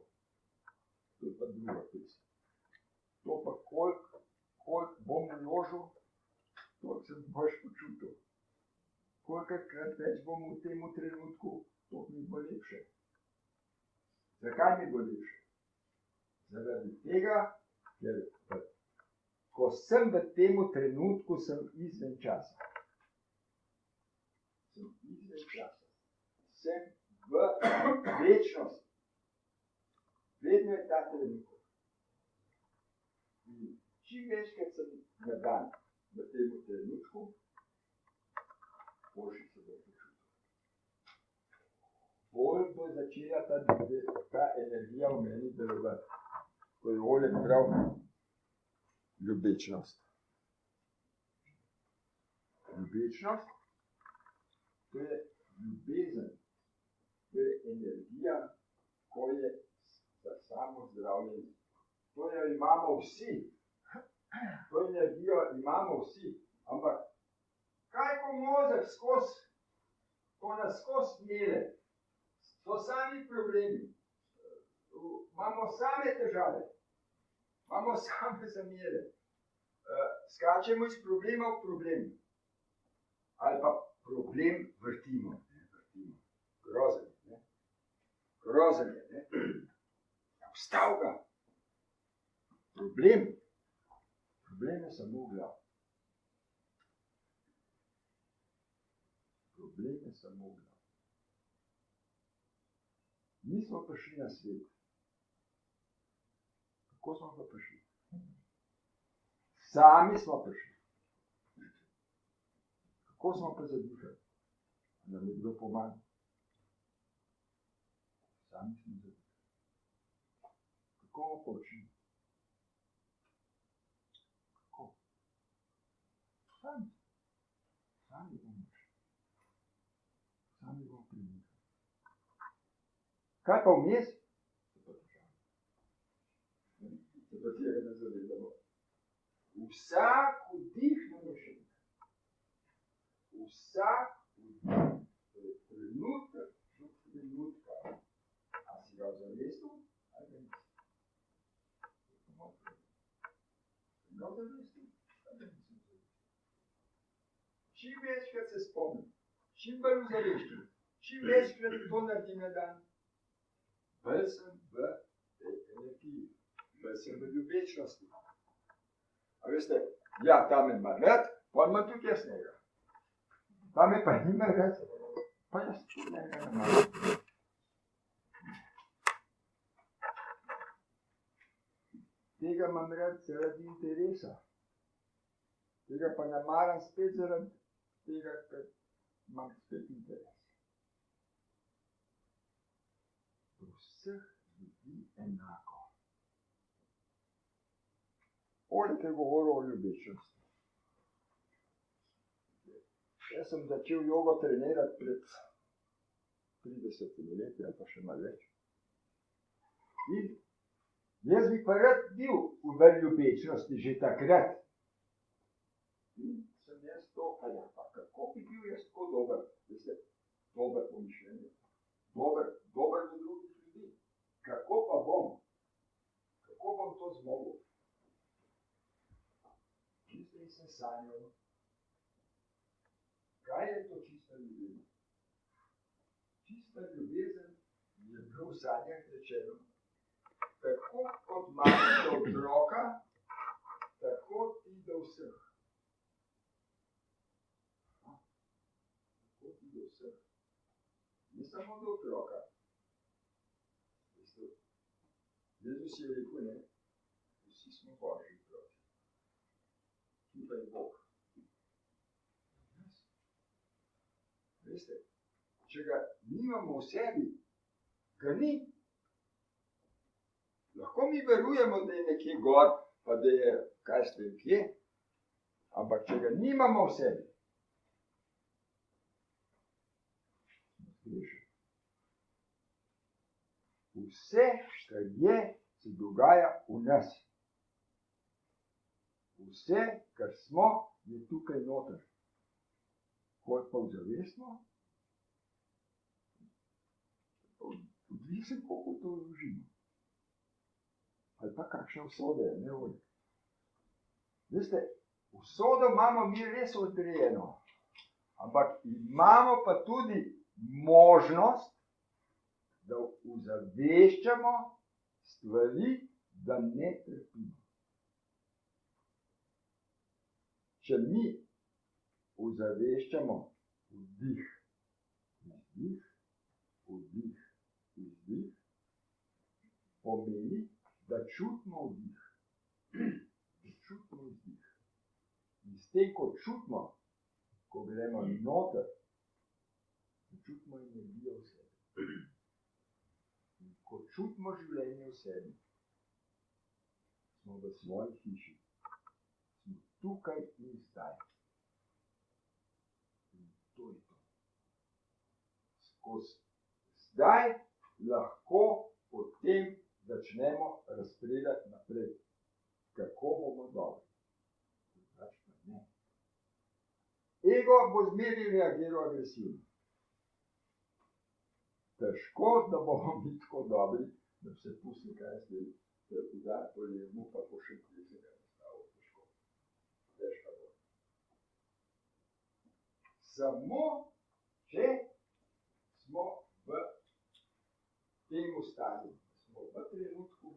to je pa druga pesem. To pa koliko bom naložil, toliko se boš počutil. Kolikokrat več bom v tem trenutku, toliko mi bo lepše. Zakaj mi bo lepše? Zaradi tega, ker ko sem v tem trenutku, sem izven časa. Izven časa. Sem v večnosti. Vedno je ta trenutek. In čim večkrat sem na dan v tem trenutku, boljše se bo počutil. Bolj bo začela ta energija v meni delovati. Ko je Oleg prav ljubečnost. Ljubečnost, to je ljubezen, to je energija, ko je za samo zdravljenje. To jo imamo vsi, to energijo imamo vsi, ampak kaj ko mozek ko nas skozi mele, so sami problemi, imamo same težave, imamo same zamere, skačemo iz problema v problem. Ali pa problem vrtimo. Grozen je. Grozen je. Vstav ga. Problem je samo v glavi. Problem je samo v glavi. Mi smo prišli na svet. Kako smo pa prišli? Sami smo prišli. Kako smo pa zadihali? Nam je kdo pomagal? Sami smo zadihali. Kako bomo pa učili? Kako? Sami. Sami bomo učili. Sami bomo primili. Kaj pa vmes? Se pa težava. Se pa tega ne zavedamo. Vsak vdih nam je še nekaj. Vsak vdih, to je trenutek do trenutka. A si ga zavestil, ali ga nisi? Si ga zavestil, ali ga nisi zavestil? Čim večkrat se spomnim, čim bolj zaveščim, čim večkrat to naredim na dan, bolj sem v tej energiji, bolj sem v ljubečnosti. A veste, ja, ta me ima rad, Pa imam tudi jaz njega. Pa me pa nima rad, pa jaz tudi njega ne maram. Tega imam rad zaradi interesa. Tega pa ne maram spet zaradi tega, ker imam spet interes. Do vseh ljudi enako. Oleg je govoril o ljubečnosti. Jaz sem začel jogo trenirati pred 30 leti ali pa še malo več. In jaz bi pa rad bil v ljubečnosti že takrat. In sem jaz to, pa kako bi bil jaz tako dober, veste, dober po mišljenju, dober do drugih ljudi. Kako pa bom? Kako bom to zmogel? Čisto nisem sanjal. Kaj je to čista ljubezen? Čista ljubezen je prav v sanjah rečeno. Tako kot mati do otroka, tako ti do vseh. Tako ti do vseh. Ni samo do otroka. Jezus je rekel, ne, vsi smo Božji otroci. Tukaj je Bog. Veste, če ga nimamo v sebi, ga ni. Lahko mi verujemo, da je nekje gor, pa da je kaj s tem kje, ampak če ga nimamo v sebi, vse, kar je, se dogaja v nas. Vse, kar smo, je tukaj noter. Kot pa v zavestno, odvisno, kako to vložimo. Ali pa kakšna usoda je, ne volj. Veste, usodo imamo mi res odrejeno, ampak imamo pa tudi možnost, da uzaveščamo stvari, da ne trpimo. Če mi uzaveščamo vdih, izdih, vdih, izdih, pomeni, da čutimo vdih, da čutimo vdih. In s tem, ko čutimo, ko gremo noter, čutimo energijo v sebi. In ko čutimo življenje v sebi, smo v svoji hiši, smo tukaj in zdaj. In to je to. Skozi zdaj lahko potem začnemo razpredati naprej, kako bomo dobri. Drugače pa ne. Ego bo zmeraj reagiral agresivno. Težko, da bomo mi tako dobri, da se pusti, kaj je sledi, da je udar po levmu, pa po še plesega nastavo. Težko. Težka bo. Samo, če smo v tem stanju, smo v trenutku,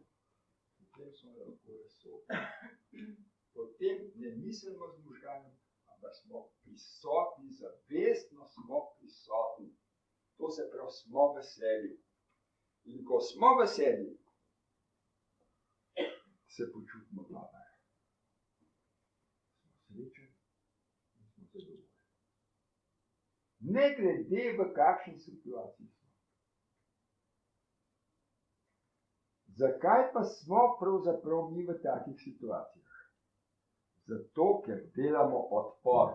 potem smo lahko razsodni. Potem ne mislimo z možganom, ampak smo prisotni, zavestno smo prisotni. To se pravi, smo v sebi. In ko smo v sebi, se počutimo dobro. Smo srečni in smo zadovoljni. Ne glede v kakšni situaciji smo. Zakaj pa smo pravzaprav mi v takih situacijah? Zato, ker delamo odpor.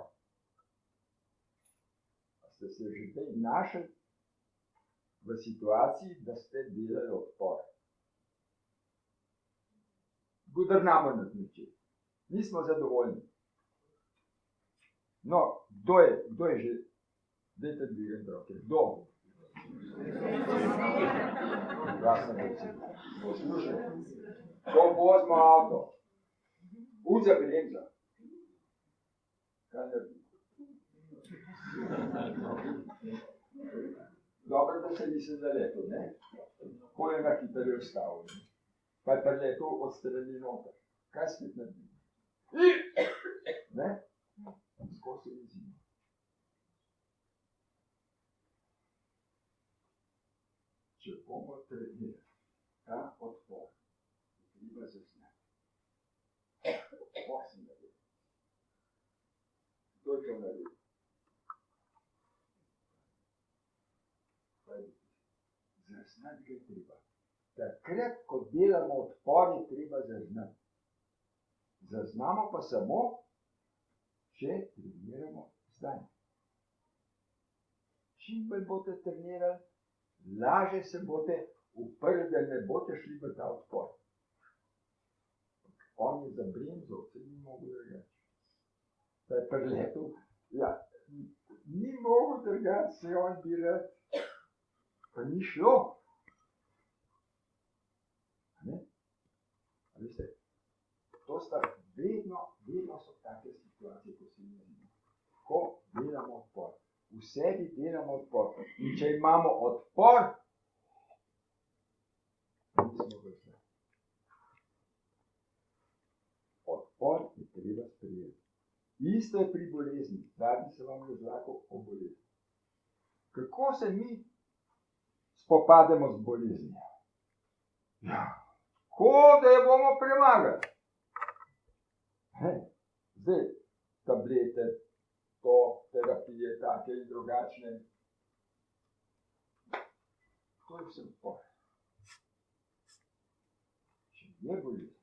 A ste se že zdaj našli v situaciji, da ste delali odpor? Godrnamo nad nečim. Nismo zadovoljni. No, kdo je že? Dajte dvigati roke. Kdo? Glasno recimo. Poslušajte. Ko vozimo avto, za bremza. Kaj naredi? Dobro, da se nisem zaletel, ne? Ko je na hitro vstavil. Pa je preletel od strani noter. Kaj spet naredi? Ne? Zaznati ga je treba. Takrat, ko delamo odpor, je treba zaznati. Zaznamo pa samo, če treniramo zdaj. Čim bolj boste trenirali, lažje se boste uprli, da ne boste šli v ta odpor. On je zabremzal, se ni mogel drgati. Da je preletel, ja, ni mogel drgati, se on bi rad, pa ni šlo. Ne? A veste, to sta vedno so take situacije, ko se mi zdi. Ko delamo odpor. V sebi delamo odpor. In če imamo odpor, nismo vrsta. Odpor je treba sprejeti. Isto je pri bolezni. Zadnji se vam razlagal o bolezni. Kako se mi spopademo z boleznijo? Ja, ko da jo bomo premagali. Zdaj, tablete, to, terapije, take in drugačne. To je vse odpor. Če je bolezen,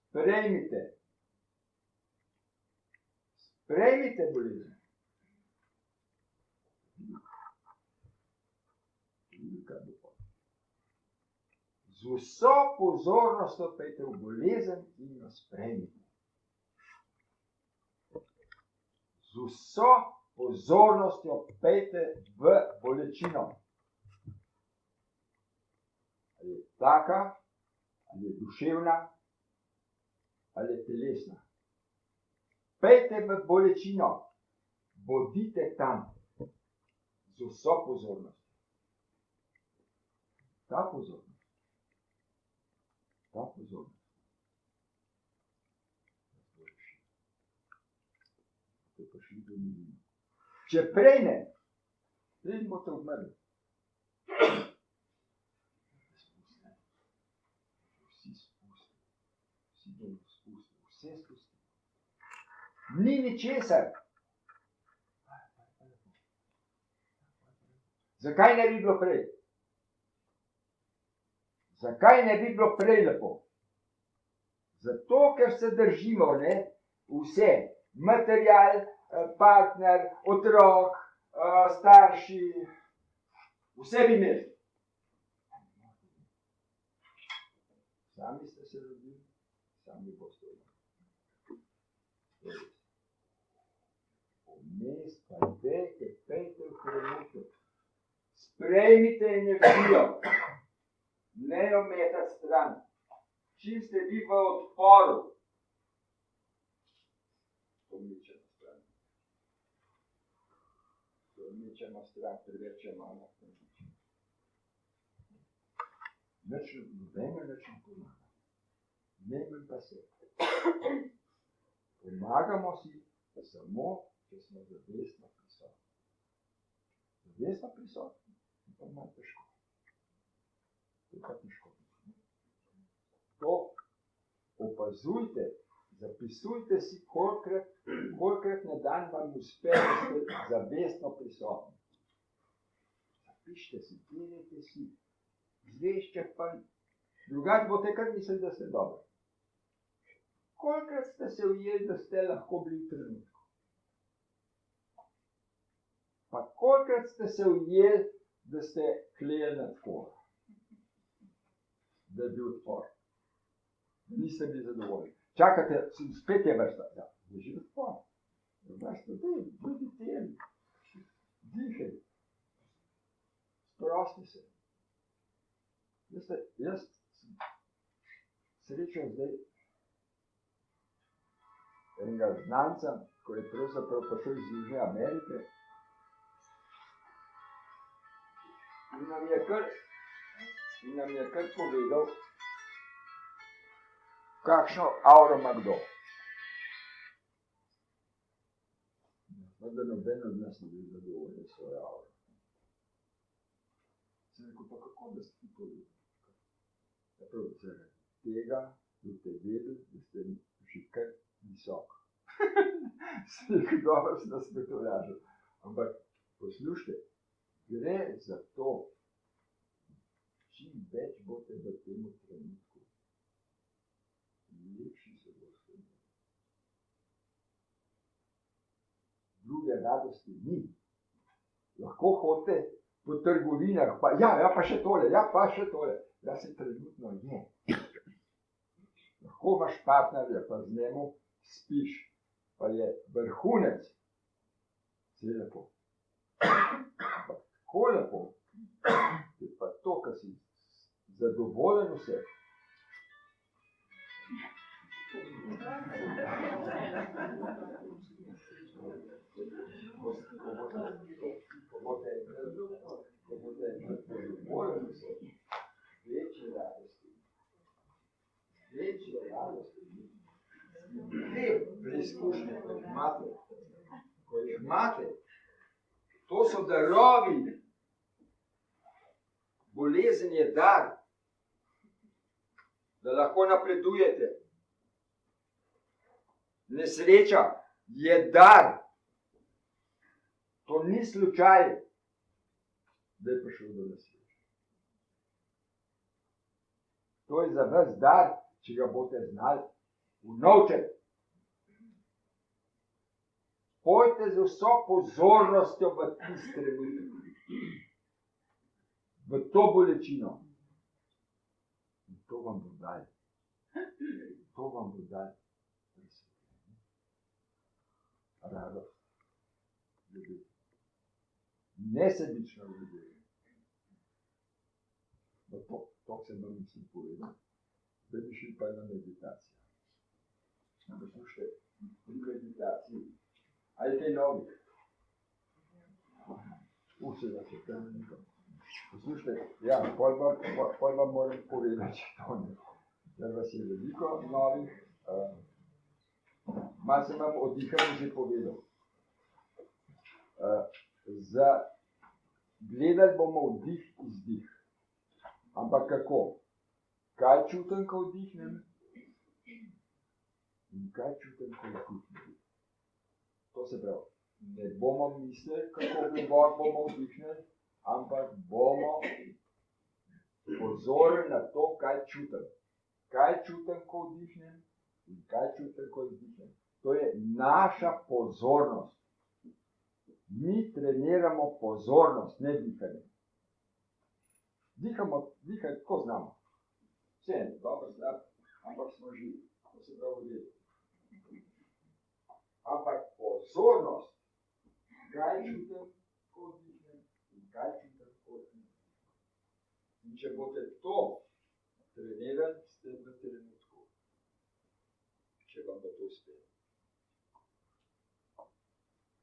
sprejmite bolezen. Z vso pozornostjo pejte v bolezen in jo sprejmite. Z vso pozornostjo pejte v bolečino. Ali je taka, ali je duševna, ali je telesna. Pejte v bolečino, bodite tam z vso pozornostjo. Ta pozornost. Če prej ne, prej boste umrli. Vsi spusti, vse spusti. Ni ničesar. Zakaj ne bi bilo prej? Zakaj ne bi bilo prej lepo? Zato, ker se držimo, ne, vse, material, partner, otrok, starši, vse bi imeli. Sami ste se rodili, sami boste rodili. Vmes pa dejte, pejte v trenutek. Sprejmite energijo. Ne jo metati stran. Čim ste vi v odporu, to mičemo stran, preveč je malo. Nobeno nič ne pomaga. Nemen pa se. Pomagamo si samo, če smo zavestno prisotni. Zavestno prisotni, to je malo težko. To je pa težko. To opazujte, zapisujte si, kolikrat na dan vam uspe, da ste zavestno prisotni. Zapišite si, delajte si, zvešče pa, drugače boste kar mislili, da ste dobri. Kolikrat ste se ujeli, da ste lahko bili v trenutku? Pa kolikrat ste se ujeli, da ste klejali nad kola? Da je bil odpor. Niste bili zadovoljni. Čakate, spet je vrsta. Ja, je že odpor. Vrsta, budi teli. Dihaj. Sprosti se. Jaz sem srečal zdaj enega znanca, ko je pravzaprav prišel iz Južne Amerike. In nam je kar povedal, kakšno avro ima kdo. Da noben od nas ne bi zadovoljen svoje avro. Sem rekel, pa kako da ste ti povedali? Zaradi tega boste vedeli, da ste že kar visoko. Sem rekel, dobro sem nas petolažil. Ampak poslušajte, Gre za to, čim več boste v tem trenutku, lepši se boste. Druge radosti ni. Lahko hodite po trgovinah, pa še tole, pa še tole. Ja se trenutno je. Lahko imaš partnerja, pa z njemu spiš, pa je vrhunec. Vse je lepo. Tako lepo. Je pa to, kar si zadovoljen vse. Ko boste zadovoljen vse, večje radosti. Te preizkušnje, ko jih imate, to so darovi. Bolezen je dar, da lahko napredujete. Nesreča je dar. To ni slučaj, da je prišel do nesreče. To je za vas dar, če ga boste znali unovčiti. Pojte z vso pozornostjo v tisti trenutek. V to bolečino. In to vam bo dal. To vam bo dal. Radost. Ljubezen. Nesebično ljubezen. To se vam mislim povedati. Zdaj bi šli pa na meditacijo. Poslušajte, pri meditaciji. A je kaj novih? Vse da se tam nekaj. Poslušajte, pol vam moram povedati, to ne. Ker vas je veliko novih. Malo sem vam o dihanju že povedal. Gledali bomo vdih, izdih. Ampak kako? Kaj čutim, ko vdihnem? In kaj čutim, ko vdihnem? To se pravi, ne bomo mislili, kako globoko bomo vdihnili, ampak bomo pozorni na to, kaj čutim. Kaj čutim, ko vdihnem in kaj čutim, ko izdihnem. To je naša pozornost. Mi treniramo pozornost, ne dihanje. Dihati tako znamo. Vse je dobro, slab, ampak smo živi. To se pravi vdihati. Ampak pozornost, kaj čutim, ko vdihnem in kaj čutim, ko izdihnem. In če boste to trenirali, ste v trenutku, če vam bo to uspelo.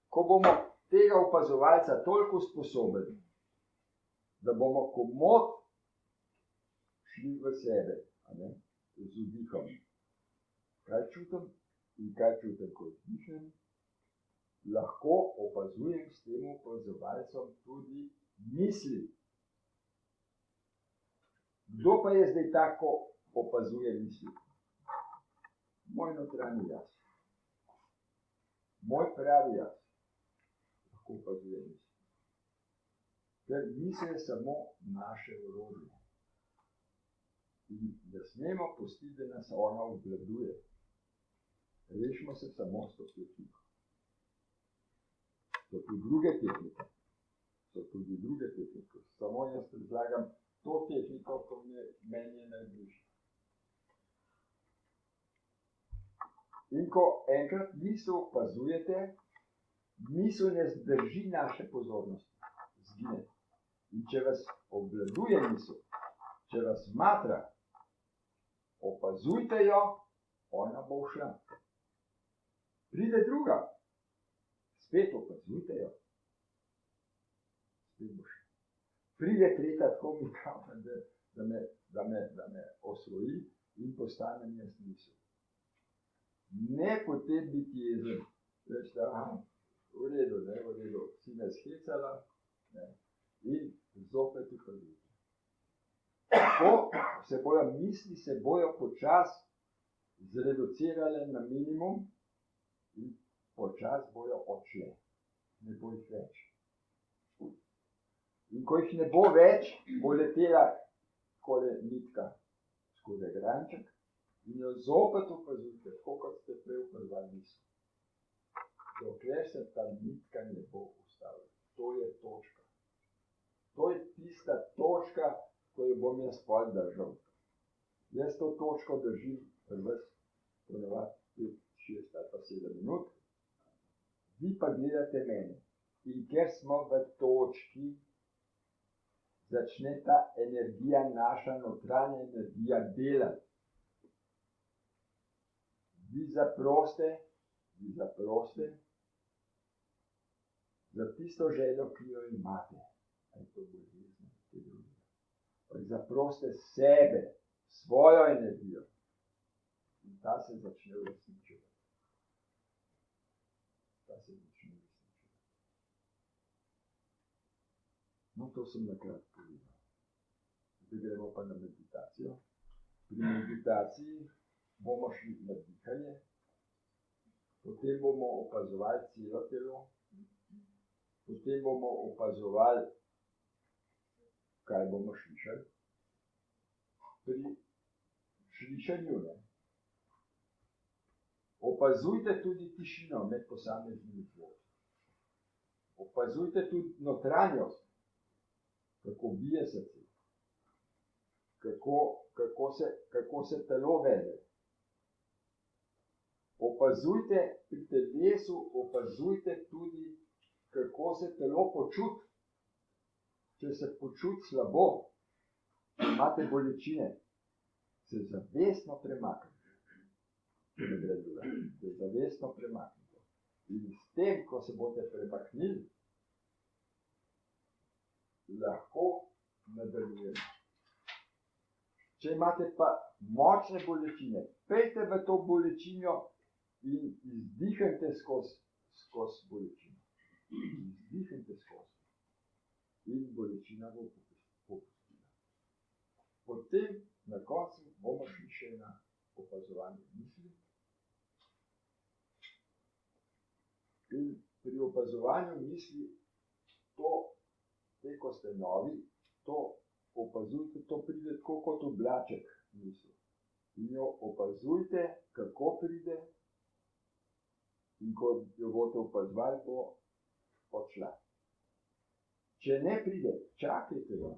Ko bomo tega opazovalca toliko sposobni, da bomo komot šli v sebe, z vdihom. Kaj čutim in kaj čutim, ko vdihnem, lahko opazujem s tem opazovalcem tudi misli. Kdo pa je zdaj tako opazuje misli? Moj notranji jaz. Moj pravi jaz. Lahko opazuje misli. Ker misel je samo naše orodje. In da smemo pustiti, da nas ona obvladuje. Rešimo se samo s to tehniko. So tudi druge tehnike. Samo jaz predlagam to tehniko, ko meni je najbližje. In ko enkrat misel opazujete, misel ne zdrži naše pozornosti. Zgine. In če vas obvladuje misel, če vas matra, opazujte jo, ona bo šla. Pride druga, spet opazujte jo, spet bo šla. Pride tretja, tako mi pravim, da me osvoji in postane jaz misel. Ne potem biti jezen, reči, da v redu, si me shecala, in zopet upazujte. Ko se bojo misli, se bojo počas zreducirale na minimum in počas bojo odšle. Ne bo jih več. In ko jih ne bo več, bo letela takole nitka skozi egranček in jo zopet opazujte, tako kot ste prej opazovali misel. Dokler se ta nitka ne bo ustavila. To je točka. To je tista točka, ko jo bom jaz pol držal. Jaz to točko držim pri vas ponavadi 5, 6 ali pa 7 minut. Vi pa gledate mene. In ker smo v točki, začne ta energija, naša notranja energija delati. Vi zaproste za tisto željo, ki jo imate. Ali to bolezen, kaj drugega. Zaproste sebe, svojo energijo. In ta se začne uresničevati. No, to sem nakratko povedal. Zdaj gremo pa na meditacijo. Pri meditaciji bomo šli na dihanje, potem bomo opazovali celo telo, potem bomo opazovali, kaj bomo slišali. Pri slišanju, opazujte tudi tišino med posameznimi zvoki. Opazujte tudi notranjost, kako bije srce, kako se telo vede. Opazujte pri telesu, opazujte tudi, kako se telo počuti. Če se počuti slabo, imate bolečine, se zavestno premaknite. Se zavestno premaknite. In s tem, ko se boste premaknili, lahko nadaljujemo. Če imate pa močne bolečine, pejte v to bolečino in izdihajte skozi bolečino. Izdihajte skozi. In bolečina bo popustila. Potem na koncu bomo šli še na opazovanje misli. In pri opazovanju misli ko ste novi, to opazujte, to pride tako kot oblaček misli. In jo opazujte, kako pride, in ko jo boste opazovali, bo odšla. Če ne pride, čakajte jo.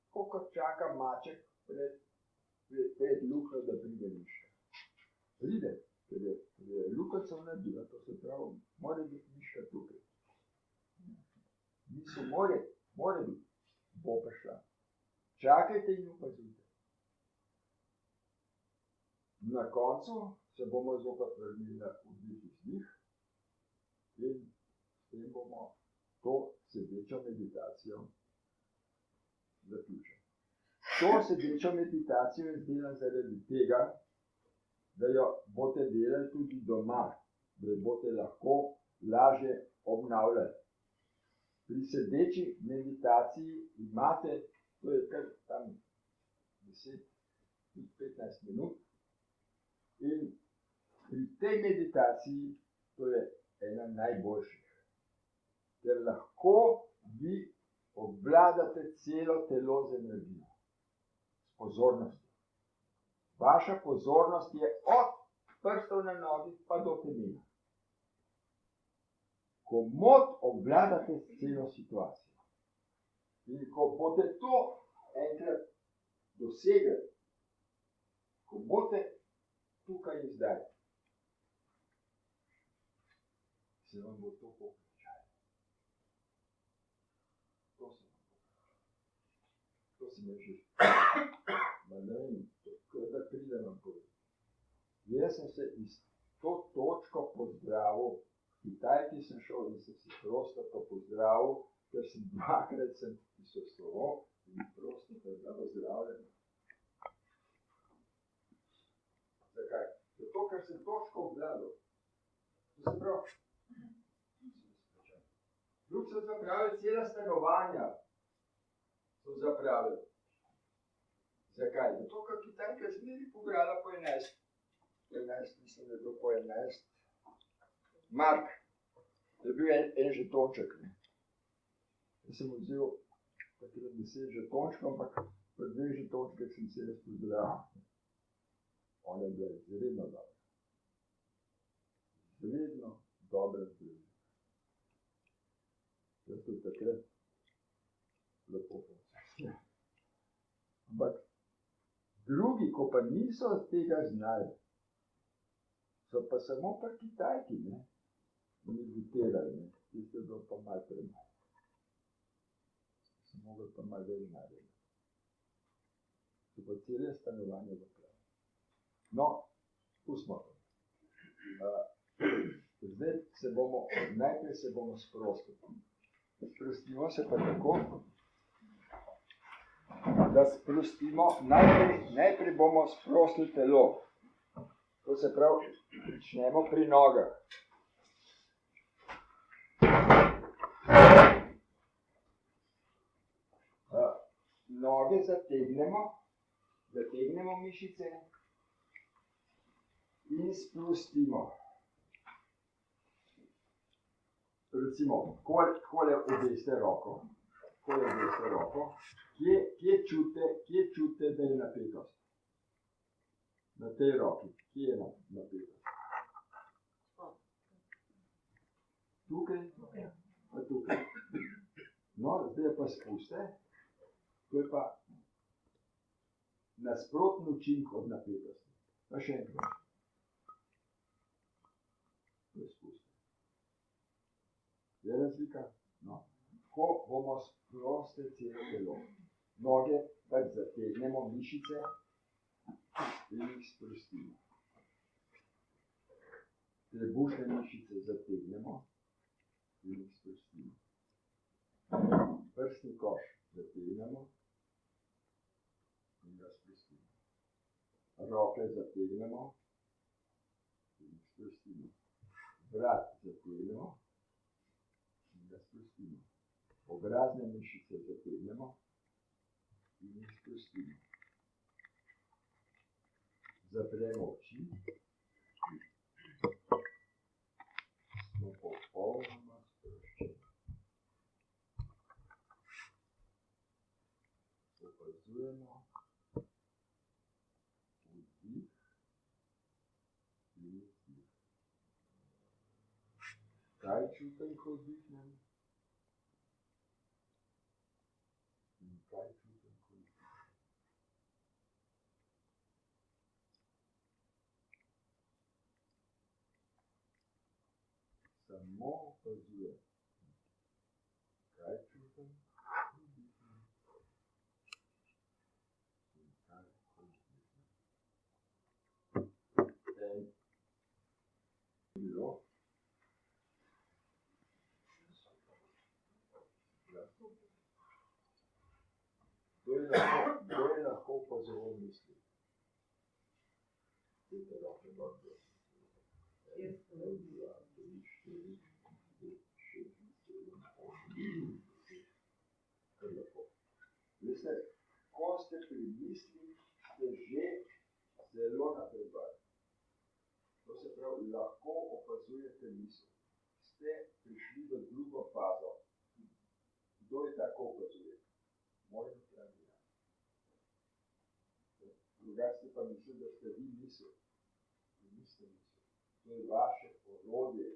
Tako kot čaka maček pred luknjo, da pride miška. Pride, ker je luknjica naredila, to se pravi, mora biti miška tukaj. Misel mora biti, bo prišla. Čakajte in opazujte. Na koncu se bomo zopet vrnili na vdih izdih in s tem bomo to sedečo meditacijo zaključili. To sedečo meditacijo je delala zaradi tega, da jo boste delali tudi doma, da jo boste lahko lažje obnavljali. Pri sedeči meditaciji imate, to je kar tam 10-15 minut, in pri tej meditaciji, to je ena najboljših, ker lahko vi obvladate celo telo z energijo, s pozornostjo. Vaša pozornost je od prstov na nogi pa do temena. Komot obvladate celo situacijo. In ko boste to enkrat dosegli, ko boste tukaj in zdaj, se vam bo to pokončalo. To se mi že ma ne vem, da pride vam povedati. Jaz sem se iz to točko pozdravil, Kitajki sem šel in sem si prosto to pozdravil, ker sem dvakrat prisostvoval in prosto da pozdravljen. Zakaj? Zato, ker sem točko obvladal. To se pravi. Drug so zapravili cela stanovanja. So zapravili. Zakaj? Zato, ker Kitajka zmeri pobrala po 11, mislim, da je bilo po 11 mark. To je bil en žetonček. Jaz sem vzel takrat 10 žetončkov, ampak po 2 žetončkih sem se jaz pozdravil. Ona je bila izredno dobra. Izredno dobra zdravila. Jaz tudi takrat lepo funkcioniral. Ampak drugi, ko pa niso tega znali, so pa samo pa Kitajki, ne, meditirali, ne, tiste bilo pa malo premalo. So mogli pa malo več narediti. So pa cele stanovanje zapravili. No, pustimo to. Zdaj najprej se bomo sprostili. Sprostimo se pa tako, da sprostimo, najprej bomo sprostili telo. To se pravi, začnemo pri nogah. Noge zategnemo mišice in sprostimo. Recimo, takole obeste roko. Kje čutite, da je napetost? Na tej roki. Kje je napetost? Tukaj? Pa tukaj. No, zdaj pa spuste. To je pa nasprotni učinek od napetosti. Pa še enkrat. To je spuste. Je razlika? No. Ko bomo sprostili celo telo. Noge pač zategnemo mišice in jih sprostimo. Trebušne mišice zategnemo in jih sprostimo. Prsni koš zategnemo in ga sprostimo. Roke zategnemo in jih sprostimo. Vrat zategnemo in ga sprostimo. Obrazne mišice zategnemo in jih sprostimo. Zapremo oči. Smo popolnoma sproščeni. Opazujemo vdih in izdih. Kaj čutim, ko vdihnem? In kaj čutim, ko izdihnem? Samo opazujem, kaj čutim, ko vdihnem. In kaj, ko izdihnem. Bilo. Kdo je lahko opazoval misli? Dajte roke gor. 1, 2, 3, 4, 5, 6, 7, 8. Kar lepo. Veste, ko ste pri misli, ste že zelo napredovali. To se pravi, lahko opazujete misel. Ste prišli v drugo fazo. Kdo je tako opazuje? Moj notranji jaz. Drugače pa mislim, da ste vi misel. Vi niste misel. To je vaše orodje.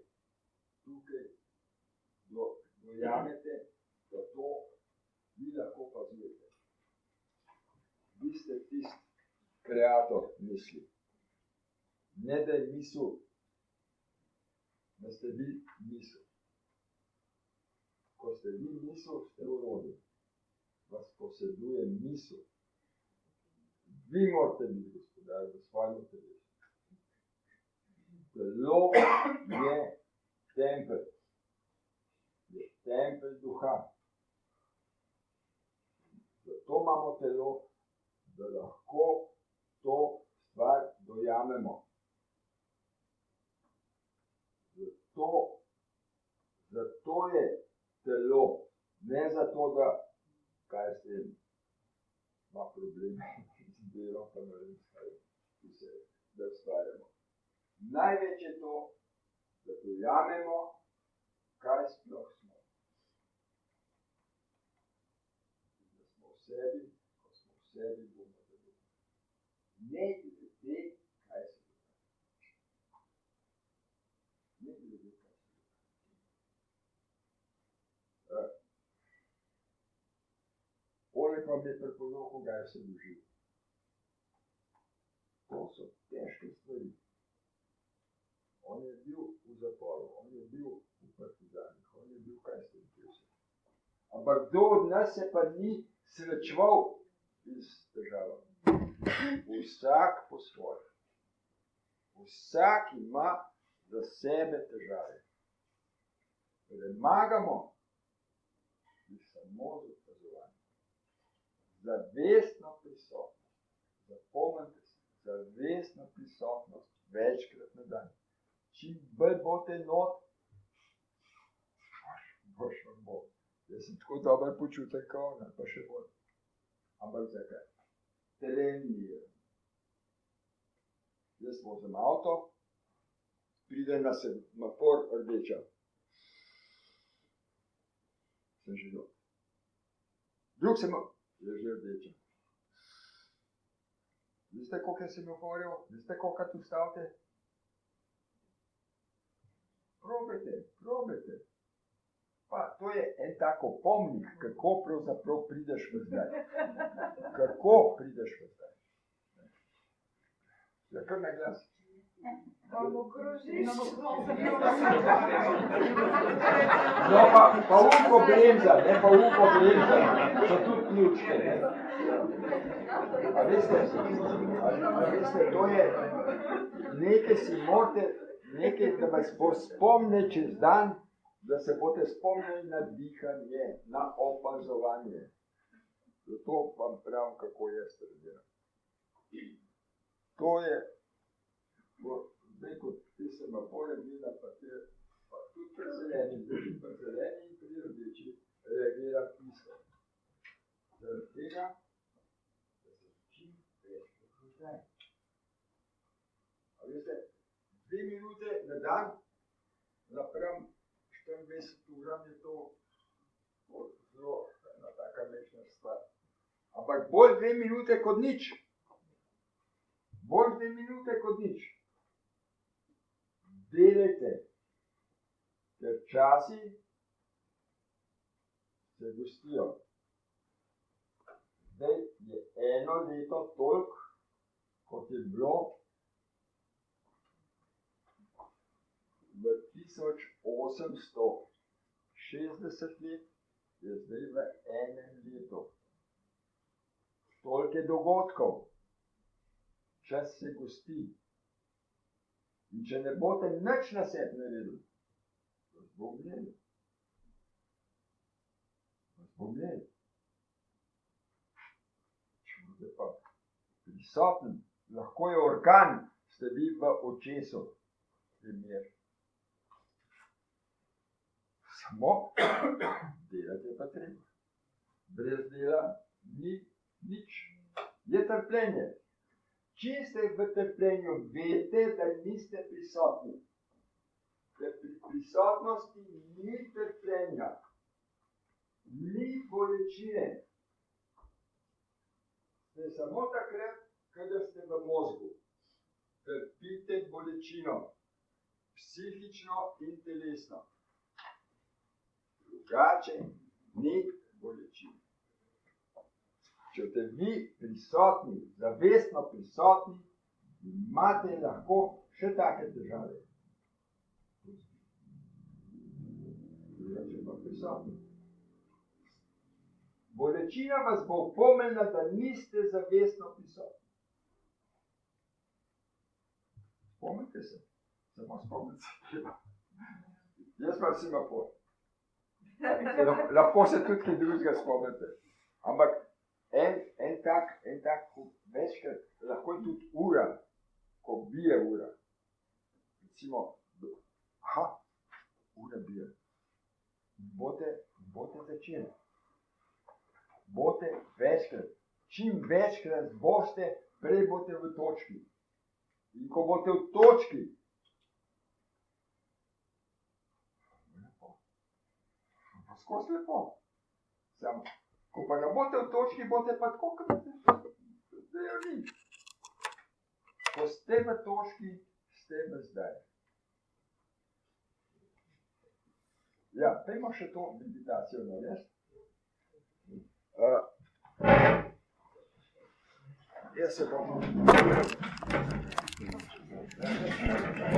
Tukaj dojamete, da to vi lahko opazujete. Vi ste tisti kreator misli. Ne da je misel, da ste vi misel. Ko ste vi misel, ste orodje. Vas poseduje misel. Vi morate biti gospodar v svojem telesu. Telo je tempelj. Je tempelj duha. Zato imamo telo, da lahko to stvar dojamemo. Zato je telo, ne zato, da kaj s tem ima probleme z delom, pa ne vem, da ustvarjamo. Največ je to, da dojamemo, kaj sploh smo. sebi, bomo zadovoljni. Ne glede, kaj se dogaja. Ne glede, kaj se dogaja. Oleg vam je prepoznal, koga je se dožil. To so težke stvari. On je bil v zaporu, on je bil v partizanih, on je bil kaj s tem vse. Ampak kdo od nas se pa ni srečeval s težavami? Vsak po svoje. Vsak ima za sebe težave. Premagamo jih samo z opazovanjem. Zavestno prisotnost. Zapomnite se, zavestno prisotnost večkrat na dan. Čim bolj boste not, boš vam bo. Jaz sem tako dober počutek, kao ona, pa še bolj. Ampak zakaj? Treniram. Jaz vozim avto, pride na semafor rdeča. Sem že dol. Drug semafor je že rdeča. Veste, koliko je semaforjev? Veste, koliko tu stavite? Probajte. Pa, to je en tako pomnik, kako pravzaprav prideš v zdaj. Kako prideš v zdaj. Ja, kar na glas. No, pa uko bremza, ne pa uko bremza. So tudi ključke, ne. A veste, to je, nekaj si morate, nekaj, da vas bo spomne čez dan, da se boste spomnili na dihanje, na opazovanje. Zato vam pravim, kako jaz treniram. To je, zdaj kot ti semafore gleda, pa tudi pri zeleni, in pri rdeči reagira isto. Zaradi tega, da se čim več počutaj. A veste, 2 minute na dan, napram 24 uram je to zelo ena taka mečna stvar. Ampak bolj 2 minute kot nič. Bolj 2 minute kot nič. Delajte, ker časi se gostijo. Zdaj je 1 leto toliko, kot je bilo v 1860 let, je zdaj v 1 letu. Toliko je dogodkov. Čas se gosti. In če ne boste nič na sebi naredili, vas bo gneli. Če boste pa prisoten, lahko je orkan, ste vi v očesu. Primer. Samo delati je pa treba. Brez dela ni nič. Je trpljenje. Če ste v trpljenju, veste, da niste prisotni. Ker pri prisotnosti ni trpljenja, ni bolečine. Ste samo takrat, kadar ste v mozgu. Trpite bolečino, psihično in telesno. Drugače ni bolečine. Če ste vi prisotni, zavestno prisotni, imate lahko še take težave. Drugače pa prisotni. Bolečina vas bo opomnila, da niste zavestno prisotni. Spomnite se. Samo spomnite se. Jaz imam semafor. Lahko se tudi kaj drugega spomnite. Ampak en tak, večkrat, lahko je tudi ura, ko bije ura. Recimo, ura bije. Bote začeli. Bote večkrat. Čim večkrat boste, prej bote v točki. In ko boste v točki, lepo. Pa skozi lepo. Samo Ko pa ne boste v točki, boste pa tako, kot zdaj ni. Ko ste v točki, ste v zdaj. Ja, pejmo še to meditacijo narediti. Jaz se bom...